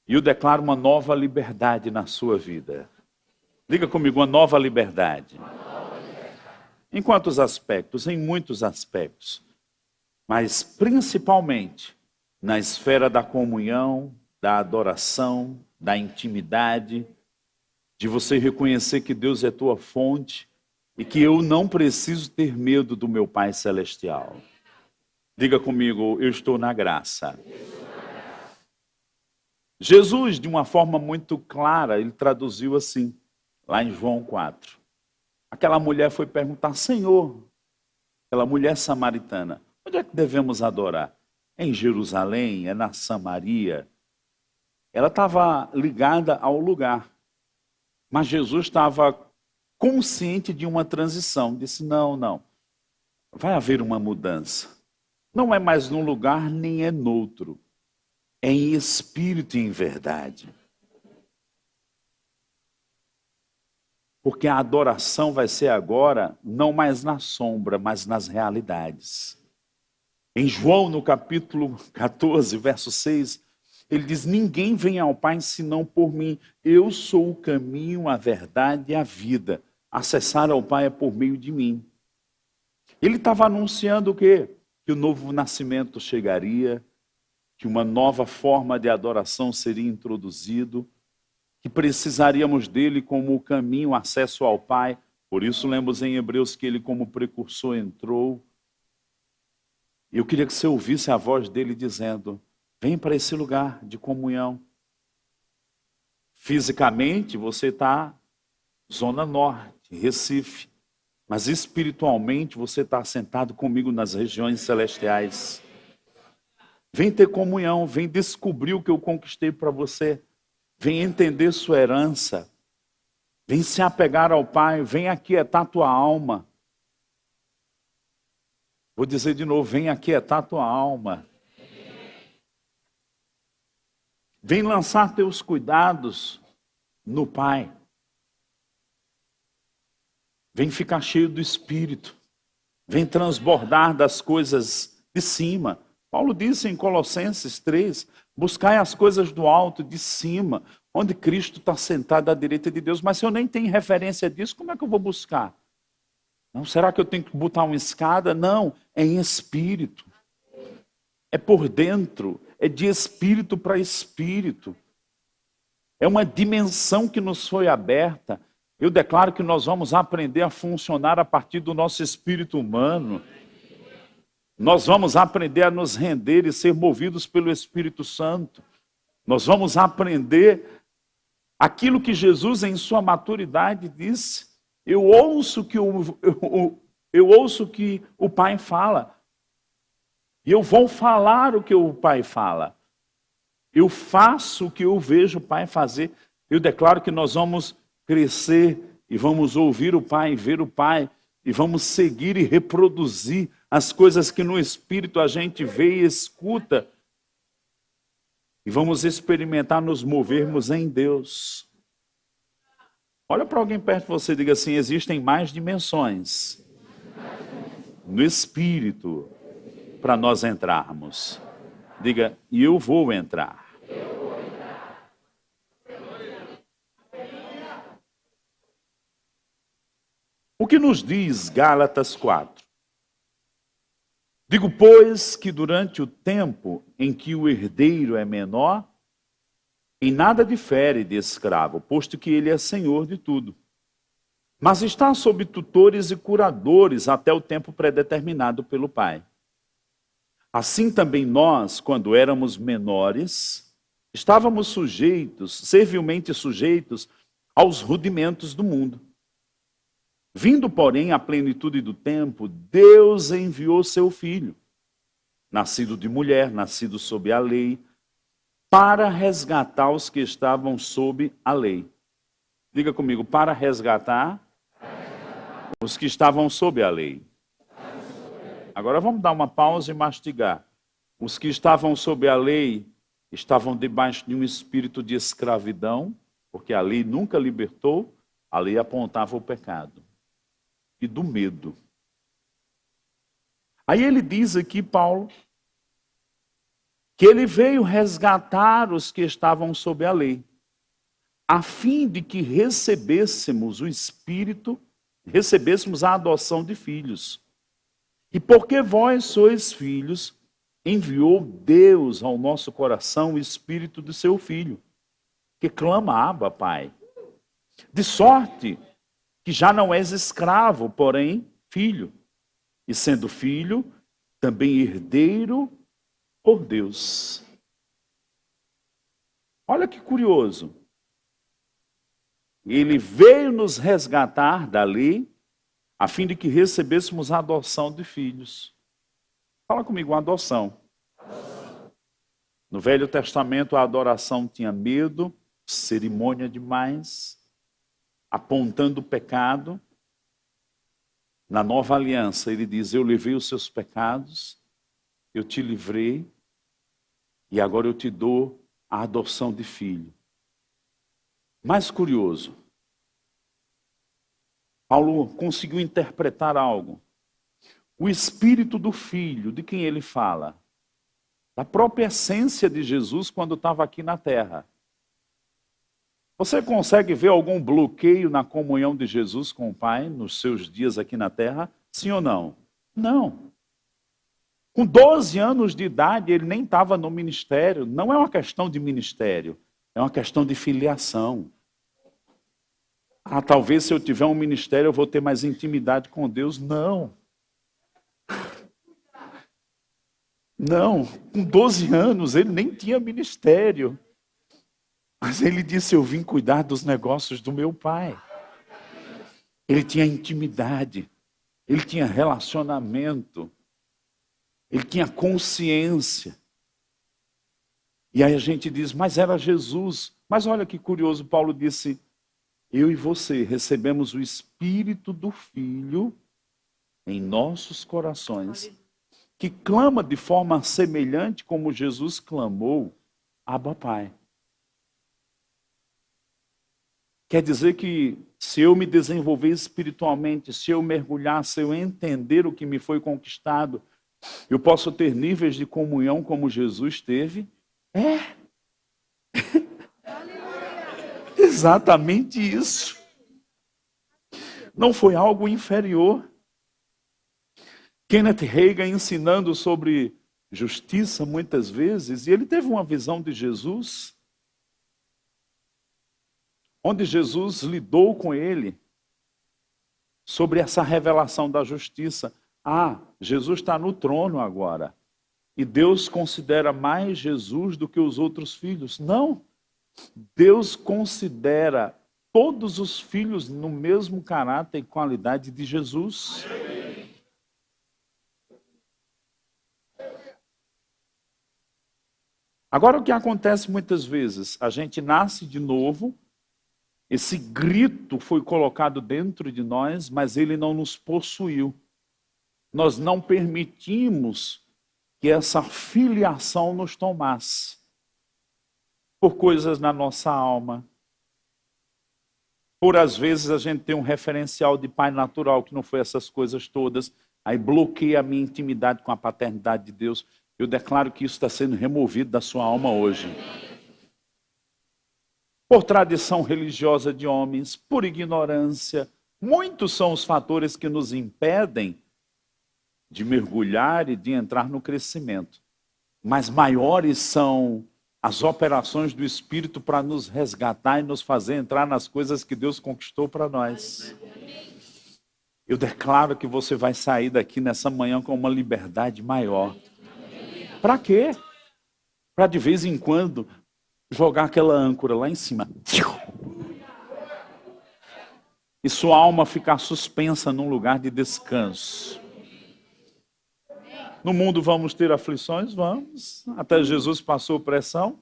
E eu declaro uma nova liberdade na sua vida. Diga comigo, uma nova liberdade. Em quantos aspectos? Em muitos aspectos. Mas principalmente na esfera da comunhão, da adoração, da intimidade, de você reconhecer que Deus é tua fonte e que eu não preciso ter medo do meu Pai Celestial. Diga comigo, eu estou na graça. Jesus, de uma forma muito clara, ele traduziu assim, lá em João 4. Aquela mulher foi perguntar, Senhor, aquela mulher samaritana, onde é que devemos adorar? É em Jerusalém? É na Samaria? Ela estava ligada ao lugar. Mas Jesus estava consciente de uma transição. Disse, não. Vai haver uma mudança. Não é mais num lugar, nem é noutro. É em espírito e em verdade. Porque a adoração vai ser agora, não mais na sombra, mas nas realidades. Em João, no capítulo 14, verso 6, ele diz, ninguém vem ao Pai senão por mim. Eu sou o caminho, a verdade e a vida. Acessar ao Pai é por meio de mim. Ele estava anunciando o quê? Que o novo nascimento chegaria, que uma nova forma de adoração seria introduzido, que precisaríamos dele como o caminho, o acesso ao Pai. Por isso lemos em Hebreus que ele como precursor entrou. Eu queria que você ouvisse a voz dele dizendo, vem para esse lugar de comunhão. Fisicamente você está Zona Norte, Recife. Mas espiritualmente você está sentado comigo nas regiões celestiais. Vem ter comunhão, vem descobrir o que eu conquistei para você. Vem entender sua herança. Vem se apegar ao Pai, vem aquietar tua alma. Vou dizer de novo, vem aquietar tua alma. Vem lançar teus cuidados no Pai. Vem ficar cheio do Espírito. Vem transbordar das coisas de cima. Paulo disse em Colossenses 3, buscai as coisas do alto, de cima, onde Cristo está sentado à direita de Deus. Mas se eu nem tenho referência disso, como é que eu vou buscar? Não, será que eu tenho que botar uma escada? Não, é em espírito. É por dentro, é de espírito para espírito. É uma dimensão que nos foi aberta. Eu declaro que nós vamos aprender a funcionar a partir do nosso espírito humano. Nós vamos aprender a nos render e ser movidos pelo Espírito Santo. Nós vamos aprender aquilo que Jesus, em sua maturidade, disse. Eu ouço que o Pai fala. E eu vou falar o que o Pai fala. Eu faço o que eu vejo o Pai fazer. Eu declaro que nós vamos crescer e vamos ouvir o Pai, ver o Pai, e vamos seguir e reproduzir as coisas que no Espírito a gente vê e escuta. E vamos experimentar nos movermos em Deus. Olha para alguém perto de você e diga assim, existem mais dimensões no Espírito para nós entrarmos. Diga, e eu vou entrar. O que nos diz Gálatas 4? Digo, pois, que durante o tempo em que o herdeiro é menor, em nada difere de escravo, posto que ele é senhor de tudo. Mas está sob tutores e curadores até o tempo predeterminado pelo Pai. Assim também nós, quando éramos menores, estávamos servilmente sujeitos aos rudimentos do mundo. Vindo, porém, à plenitude do tempo, Deus enviou seu Filho, nascido de mulher, nascido sob a lei, para resgatar os que estavam sob a lei. Diga comigo, para resgatar os que estavam sob a lei. Agora vamos dar uma pausa e mastigar. Os que estavam sob a lei estavam debaixo de um espírito de escravidão, porque a lei nunca libertou, a lei apontava o pecado. E do medo. Aí ele diz aqui, Paulo, que ele veio resgatar os que estavam sob a lei, a fim de que recebêssemos o Espírito, recebêssemos a adoção de filhos. E porque vós sois filhos, enviou Deus ao nosso coração o Espírito do seu Filho, que clama, Abba, Pai. De sorte que já não és escravo, porém filho. E sendo filho, também herdeiro por Deus. Olha que curioso. Ele veio nos resgatar da lei, a fim de que recebêssemos a adoção de filhos. Fala comigo, uma adoção. No Velho Testamento, a adoração tinha medo, cerimônia demais, apontando o pecado. Na Nova Aliança, ele diz, eu levei os seus pecados, eu te livrei, e agora eu te dou a adoção de filho. Mais curioso, Paulo conseguiu interpretar algo. O espírito do filho, de quem ele fala? Da própria essência de Jesus quando estava aqui na terra. Você consegue ver algum bloqueio na comunhão de Jesus com o Pai nos seus dias aqui na terra? Sim ou não? Não. Com 12 anos de idade, ele nem estava no ministério. Não é uma questão de ministério, é uma questão de filiação. Ah, talvez se eu tiver um ministério eu vou ter mais intimidade com Deus. Não. Não, com 12 anos ele nem tinha ministério. Mas ele disse, eu vim cuidar dos negócios do meu pai. Ele tinha intimidade, ele tinha relacionamento, ele tinha consciência. E aí a gente diz, mas era Jesus. Mas olha que curioso, Paulo disse, eu e você recebemos o Espírito do Filho em nossos corações, que clama de forma semelhante como Jesus clamou, Abba, Pai. Quer dizer que se eu me desenvolver espiritualmente, se eu mergulhar, se eu entender o que me foi conquistado, eu posso ter níveis de comunhão como Jesus teve? É. Exatamente isso. Não foi algo inferior. Kenneth Hagin ensinando sobre justiça muitas vezes, e ele teve uma visão de Jesus, onde Jesus lidou com ele sobre essa revelação da justiça. Ah, Jesus está no trono agora, e Deus considera mais Jesus do que os outros filhos. Não, Deus considera todos os filhos no mesmo caráter e qualidade de Jesus. Agora, o que acontece muitas vezes? A gente nasce de novo, esse grito foi colocado dentro de nós, mas ele não nos possuiu. Nós não permitimos que essa filiação nos tomasse. Por coisas na nossa alma. Por às vezes a gente tem um referencial de pai natural, que não foi essas coisas todas, aí bloqueia a minha intimidade com a paternidade de Deus. Eu declaro que isso está sendo removido da sua alma hoje. Por tradição religiosa de homens, por ignorância, muitos são os fatores que nos impedem de mergulhar e de entrar no crescimento. Mas maiores são as operações do Espírito para nos resgatar e nos fazer entrar nas coisas que Deus conquistou para nós. Eu declaro que você vai sair daqui nessa manhã com uma liberdade maior. Para quê? Para de vez em quando jogar aquela âncora lá em cima. E sua alma ficar suspensa num lugar de descanso. No mundo vamos ter aflições? Vamos. Até Jesus passou pressão.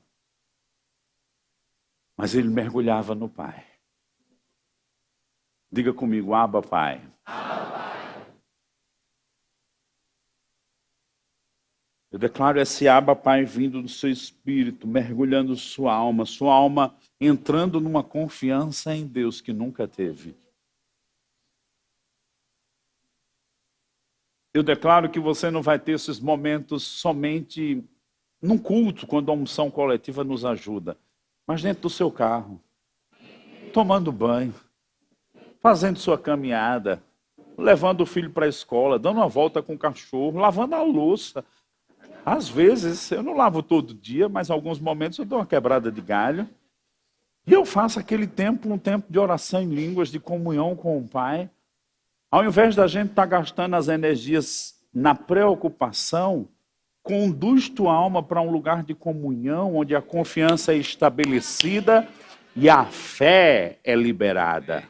Mas ele mergulhava no Pai. Diga comigo, Abba, Pai. Abba, Pai. Eu declaro esse Abba, Pai, vindo do seu espírito, mergulhando sua alma entrando numa confiança em Deus que nunca teve. Eu declaro que você não vai ter esses momentos somente num culto, quando a unção coletiva nos ajuda, mas dentro do seu carro, tomando banho, fazendo sua caminhada, levando o filho para a escola, dando uma volta com o cachorro, lavando a louça. Às vezes, eu não lavo todo dia, mas em alguns momentos eu dou uma quebrada de galho. E eu faço aquele tempo, um tempo de oração em línguas, de comunhão com o Pai. Ao invés da gente estar gastando as energias na preocupação, conduz tua alma para um lugar de comunhão, onde a confiança é estabelecida e a fé é liberada.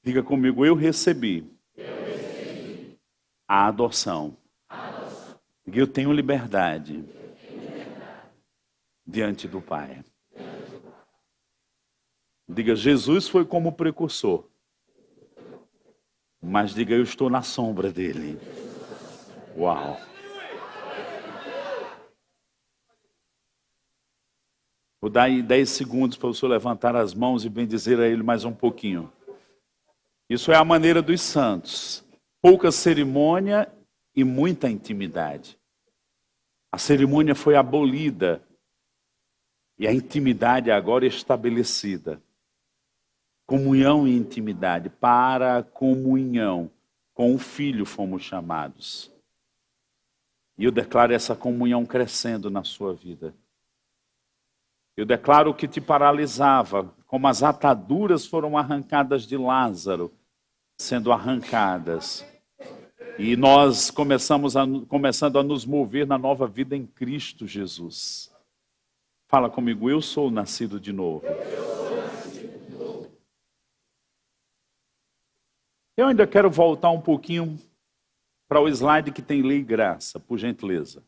Diga comigo, eu recebi a adoção. Eu tenho liberdade diante do Pai. Diga, Jesus foi como precursor. Mas diga, eu estou na sombra dele. Uau! Vou dar aí 10 segundos para o senhor levantar as mãos e bendizer a ele mais um pouquinho. Isso é a maneira dos santos. Pouca cerimônia e muita intimidade. A cerimônia foi abolida e a intimidade agora estabelecida. Comunhão e intimidade. Para a comunhão com o Filho fomos chamados. E eu declaro essa comunhão crescendo na sua vida. Eu declaro o que te paralisava, como as ataduras foram arrancadas de Lázaro, sendo arrancadas. E nós começando a nos mover na nova vida em Cristo Jesus. Fala comigo, eu sou nascido de novo. Eu ainda quero voltar um pouquinho para o slide que tem lei e graça, por gentileza.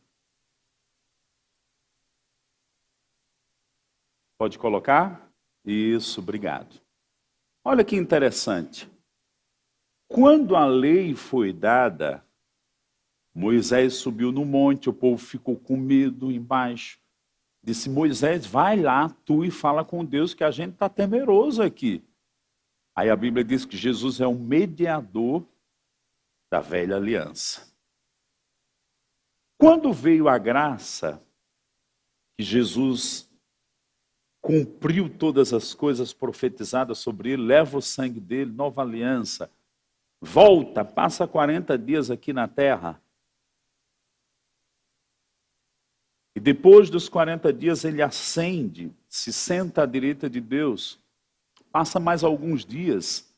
Pode colocar? Isso, obrigado. Olha que interessante. Quando a lei foi dada, Moisés subiu no monte, o povo ficou com medo embaixo. Disse, Moisés, vai lá, tu e fala com Deus que a gente está temeroso aqui. Aí a Bíblia diz que Jesus é o mediador da velha aliança. Quando veio a graça, que Jesus cumpriu todas as coisas profetizadas sobre ele, leva o sangue dele, nova aliança, volta, passa 40 dias aqui na terra. E depois dos 40 dias ele ascende, se senta à direita de Deus. Passa mais alguns dias,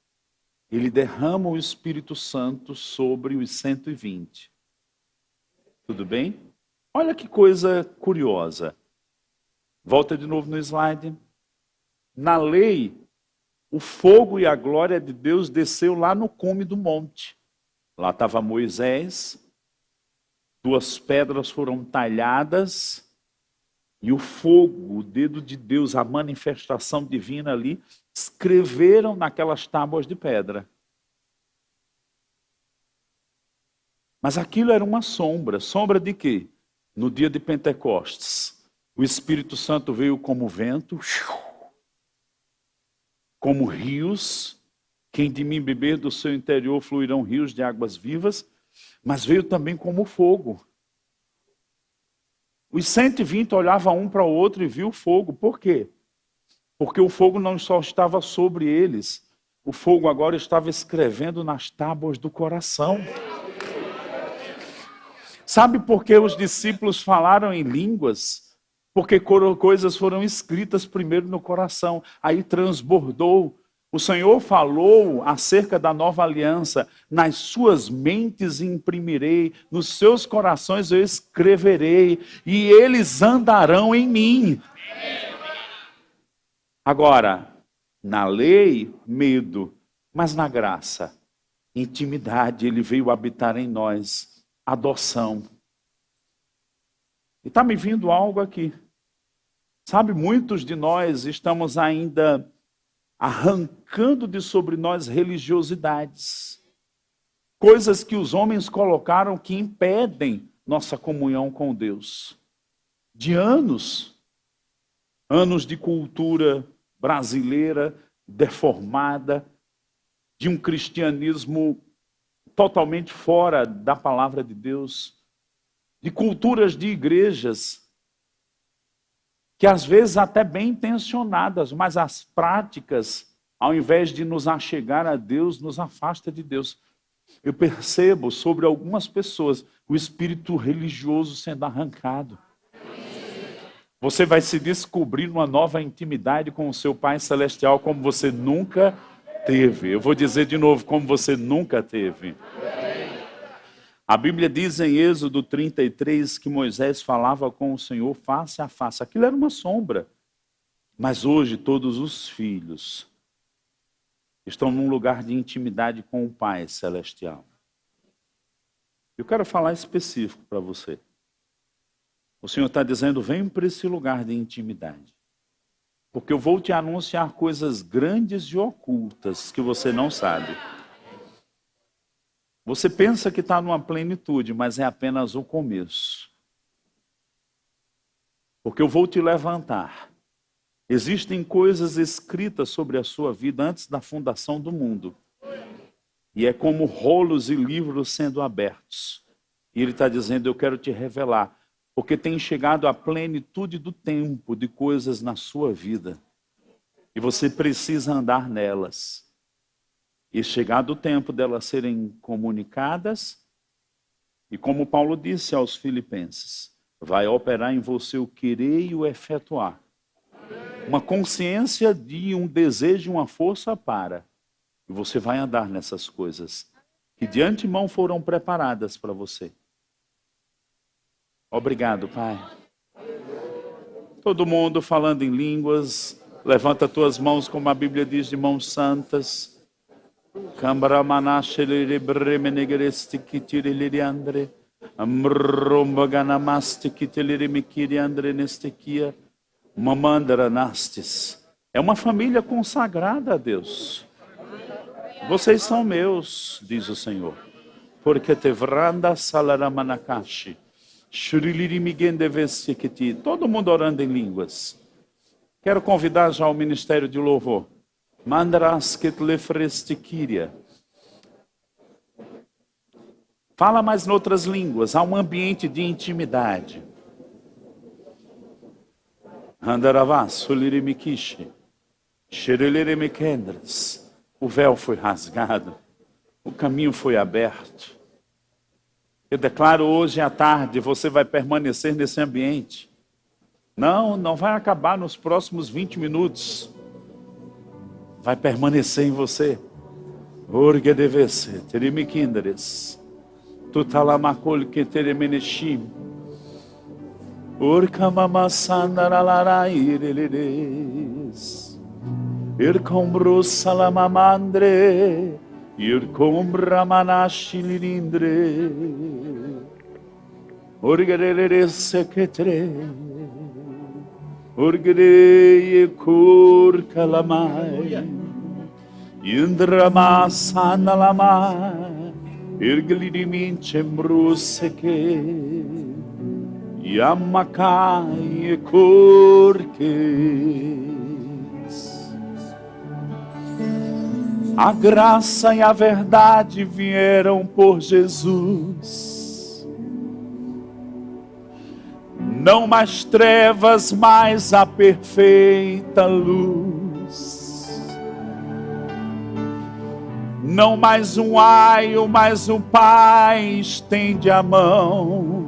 ele derrama o Espírito Santo sobre os 120. Tudo bem? Olha que coisa curiosa. Volta de novo no slide. Na lei, o fogo e a glória de Deus desceu lá no cume do monte. Lá estava Moisés, 2 pedras foram talhadas, e o fogo, o dedo de Deus, a manifestação divina ali, escreveram naquelas tábuas de pedra. Mas aquilo era uma sombra. Sombra de quê? No dia de Pentecostes, o Espírito Santo veio como vento, como rios. Quem de mim beber do seu interior fluirão rios de águas vivas. Mas veio também como fogo. Os 120 olhavam um para o outro e viu o fogo. Por quê? Porque o fogo não só estava sobre eles, o fogo agora estava escrevendo nas tábuas do coração. Sabe por que os discípulos falaram em línguas? Porque coisas foram escritas primeiro no coração, aí transbordou. O Senhor falou acerca da nova aliança, nas suas mentes imprimirei, nos seus corações eu escreverei, e eles andarão em mim. Agora, na lei, medo, mas na graça, intimidade, ele veio habitar em nós, adoção. E está me vindo algo aqui. Sabe, muitos de nós estamos ainda arrancando de sobre nós religiosidades. Coisas que os homens colocaram que impedem nossa comunhão com Deus. De anos de cultura brasileira deformada, de um cristianismo totalmente fora da palavra de Deus, de culturas de igrejas que às vezes até bem intencionadas, mas as práticas, ao invés de nos achegar a Deus, nos afasta de Deus. Eu percebo sobre algumas pessoas o espírito religioso sendo arrancado. Você vai se descobrir numa nova intimidade com o seu Pai Celestial como você nunca teve. Eu vou dizer de novo, como você nunca teve. A Bíblia diz em Êxodo 33 que Moisés falava com o Senhor face a face. Aquilo era uma sombra. Mas hoje todos os filhos estão num lugar de intimidade com o Pai Celestial. Eu quero falar específico para você. O Senhor está dizendo, vem para esse lugar de intimidade. Porque eu vou te anunciar coisas grandes e ocultas que você não sabe. Você pensa que está numa plenitude, mas é apenas o começo. Porque eu vou te levantar. Existem coisas escritas sobre a sua vida antes da fundação do mundo. E é como rolos e livros sendo abertos. E Ele está dizendo, eu quero te revelar. Porque tem chegado a plenitude do tempo de coisas na sua vida. E você precisa andar nelas. E chegado o tempo delas serem comunicadas, e como Paulo disse aos Filipenses, vai operar em você o querer e o efetuar. Uma consciência de um desejo e uma força para. E você vai andar nessas coisas que de antemão foram preparadas para você. Obrigado, Pai. Todo mundo falando em línguas, levanta tuas mãos como a Bíblia diz, de mãos santas. É uma família consagrada a Deus. Vocês são meus, diz o Senhor. Porque te vranda salaramanacashi. Todo mundo orando em línguas. Quero convidar já o ministério de louvor. Fala mais em outras línguas. Há um ambiente de intimidade. O véu foi rasgado. O caminho foi aberto. Eu declaro hoje à tarde, você vai permanecer nesse ambiente. Não vai acabar nos próximos 20 minutos. Vai permanecer em você. Orgue devesse, terimikinderes. Tutalamakol que teremeneshim. Orkamamasandaralaraireleres. Irkombros salamamandre. Irkombramanashi-lirindre. Orgerelere seketre. Orgereye kurkalamai. Indramasanalamai. Irgliriminchembruseke. Yamakai kurke. A graça e a verdade vieram por Jesus. Não mais trevas, mas a perfeita luz. Não mais um aio, mas o Pai estende a mão.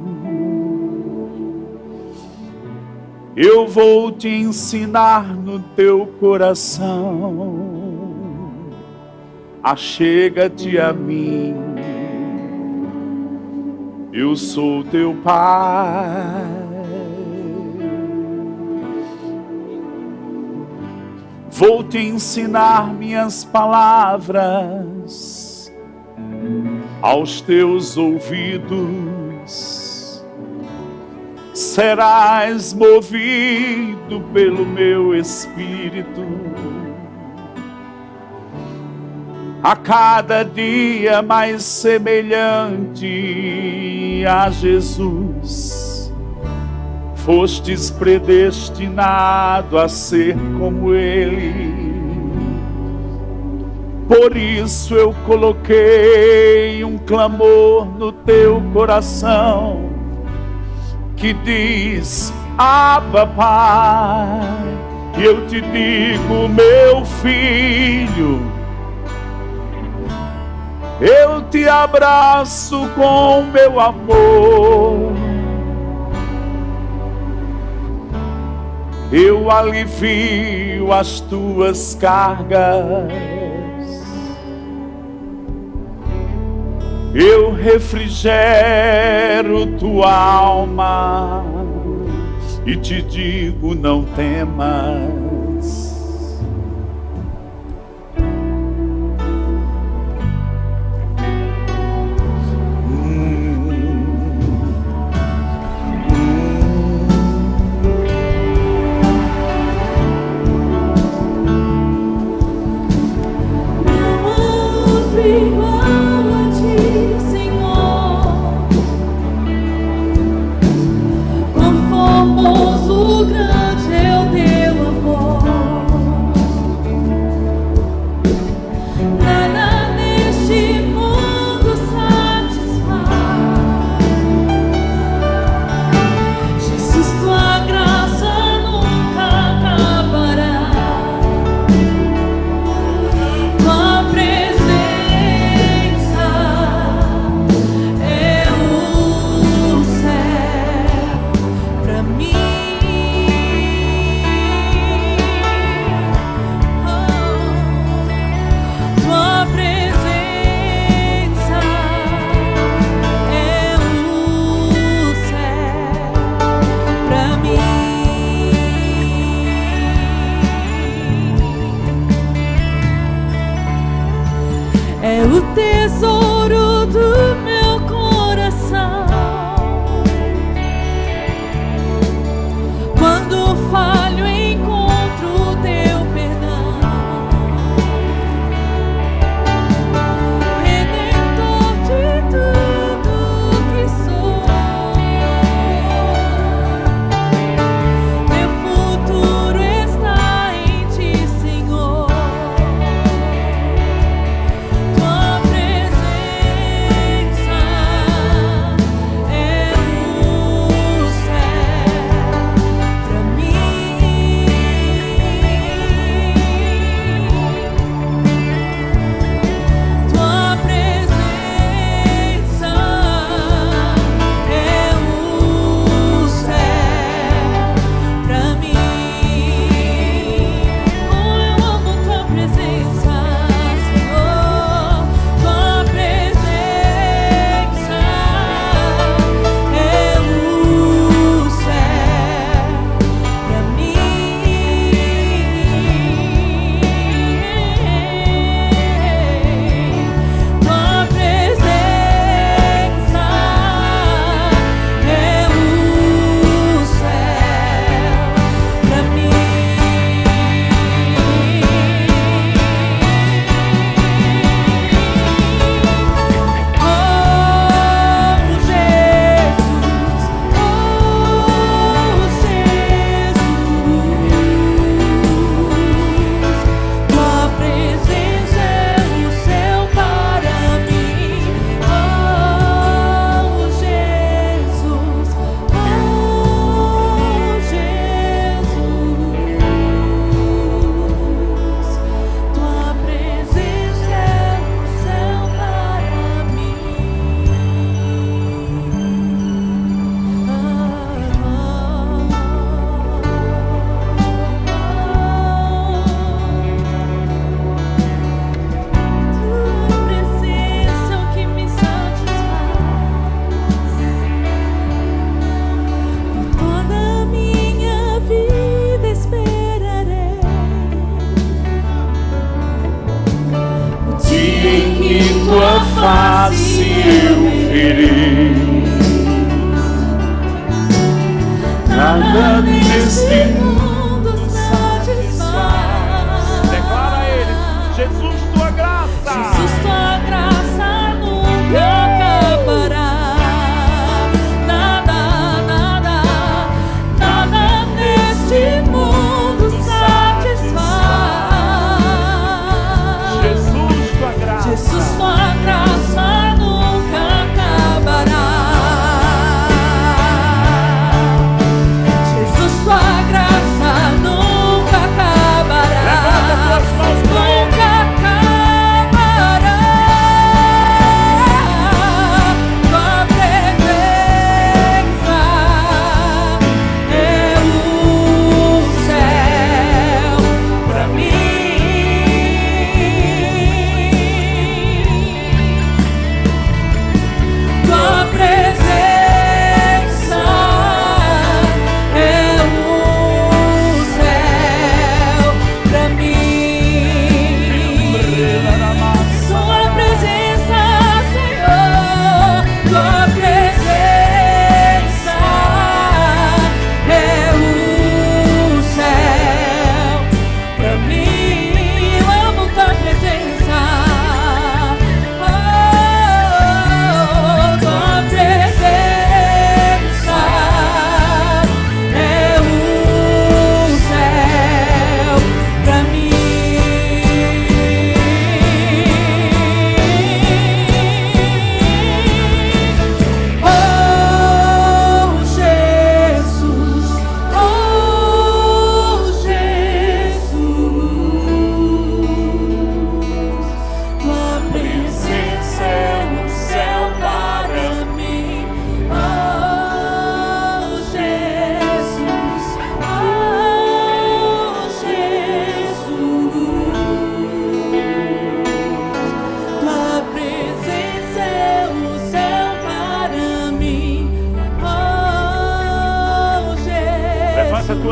Eu vou te ensinar no teu coração. Achega-te a mim, eu sou teu Pai. Vou te ensinar minhas palavras aos teus ouvidos. Serás movido pelo meu Espírito. A cada dia mais semelhante a Jesus, fostes predestinado a ser como Ele. Por isso eu coloquei um clamor no teu coração, que diz, Abba, Pai. E eu te digo, meu filho, eu te abraço com meu amor, eu alivio as tuas cargas, eu refrigero tua alma e te digo: não temas. É o tesouro do meu coração. Quando falho, encontro o teu perdão. Redentor de tudo que sou. Meu futuro está em ti, Senhor. Tua face eu verei, nada neste mundo satisfaz. Declara a Ele: Jesus, tua graça. Jesus, tua graça nunca acabará. Nada, nada, nada neste mundo satisfaz. Jesus, tua graça. Jesus, tua graça nunca acabará. Jesus, tua graça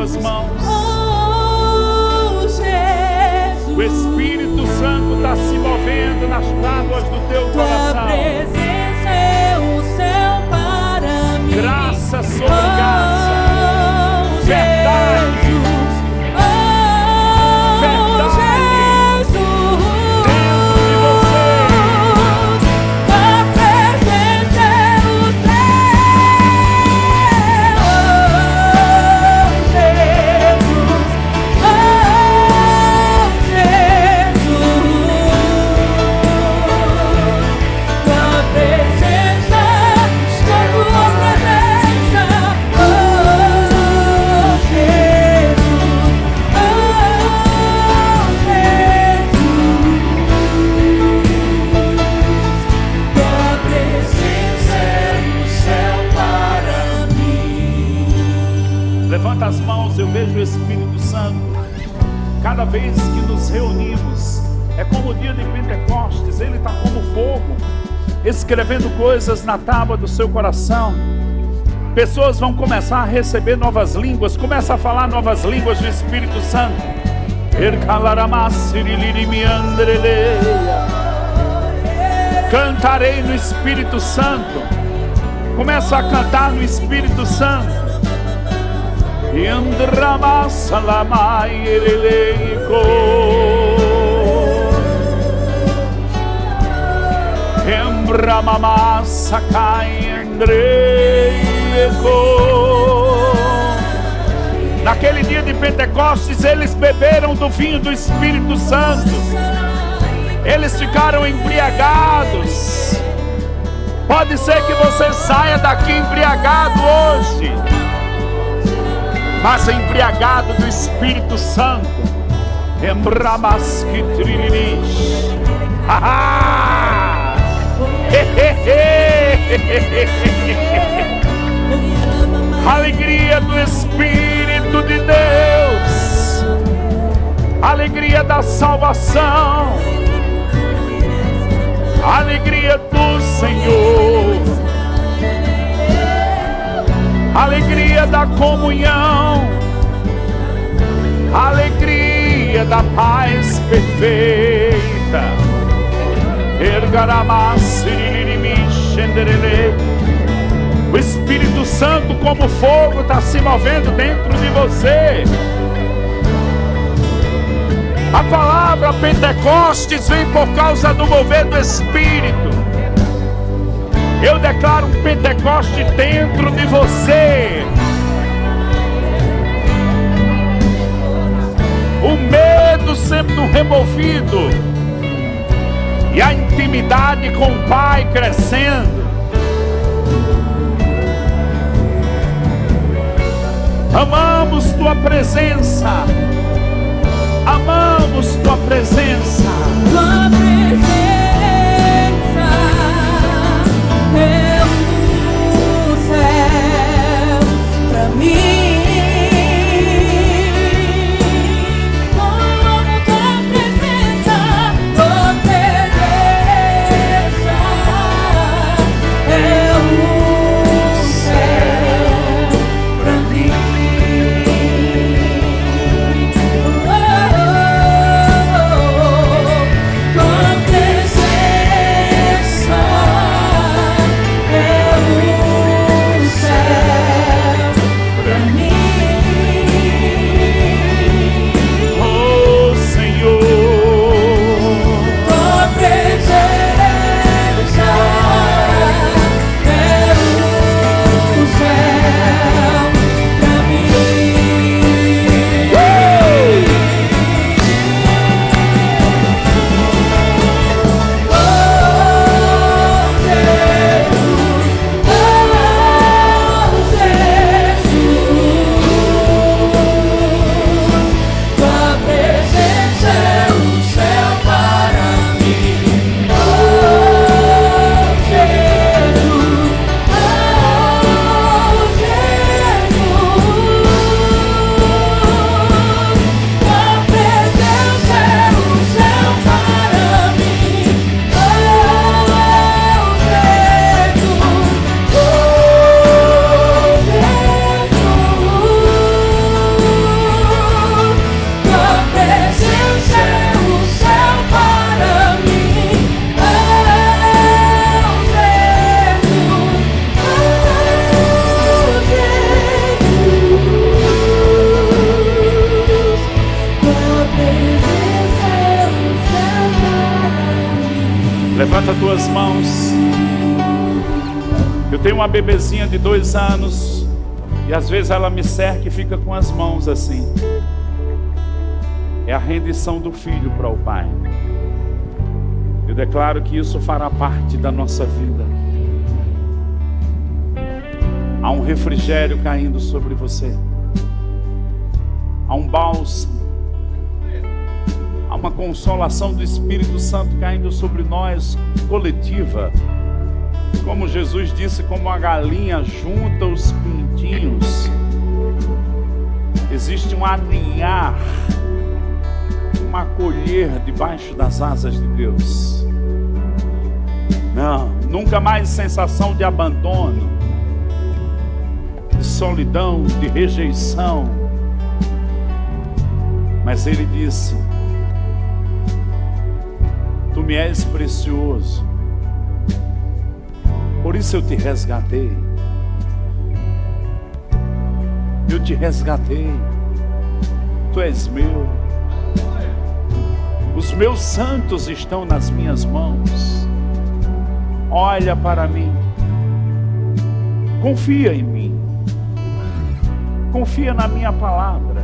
tuas mãos. Oh, Jesus. O Espírito Santo está se movendo nas tábuas do teu Tua coração. presença é o céu para mim. Graça sobre graça. Oh, Verdade. Jesus. Oh, Verdade. Jesus. Dentro de você. Tua presença é o céu. Oh, Jesus. Oh, Jesus. Tua presença, tua presença. Oh, Jesus. Oh, Jesus. Tua presença é o céu para mim. Levanta as mãos, eu vejo o Espírito Santo. Cada vez que nos reunimos, é como o dia de Pentecostes, ele está como fogo, escrevendo coisas na tábua do seu coração. Pessoas vão começar a receber novas línguas, começa a falar novas línguas do Espírito Santo. Cantarei no Espírito Santo. Começa a cantar no Espírito Santo. Naquele dia de Pentecostes, eles beberam do vinho do Espírito Santo. Eles ficaram embriagados. Pode ser que você saia daqui embriagado hoje, mas embriagado do Espírito Santo. Alegria do Espírito de Deus, alegria da salvação, alegria do Senhor, alegria da comunhão, alegria da paz perfeita. O Espírito Santo como fogo está se movendo dentro de você. A palavra Pentecostes vem por causa do mover do Espírito. Eu declaro um Pentecoste dentro de você. O medo sendo removido e a intimidade com o Pai crescendo. Amamos tua presença. Amamos tua presença. Tua presença é o céu pra mim. Levanta as tuas mãos. Eu tenho uma bebezinha de 2 anos e às vezes ela me cerca e fica com as mãos assim. É a rendição do filho para o pai. Eu declaro que isso fará parte da nossa vida. Há um refrigério caindo sobre você. Há um bálsamo. Há uma consolação do Espírito Santo caindo sobre nós, coletiva. Como Jesus disse, como a galinha junta os pintinhos, existe um aninhar, um acolher debaixo das asas de Deus. Não, nunca mais sensação de abandono, de solidão, de rejeição. Mas Ele disse: tu me és precioso, por isso eu te resgatei. Eu te resgatei. Tu és meu. Os meus santos estão nas minhas mãos. Olha para mim. Confia em mim. Confia na minha palavra.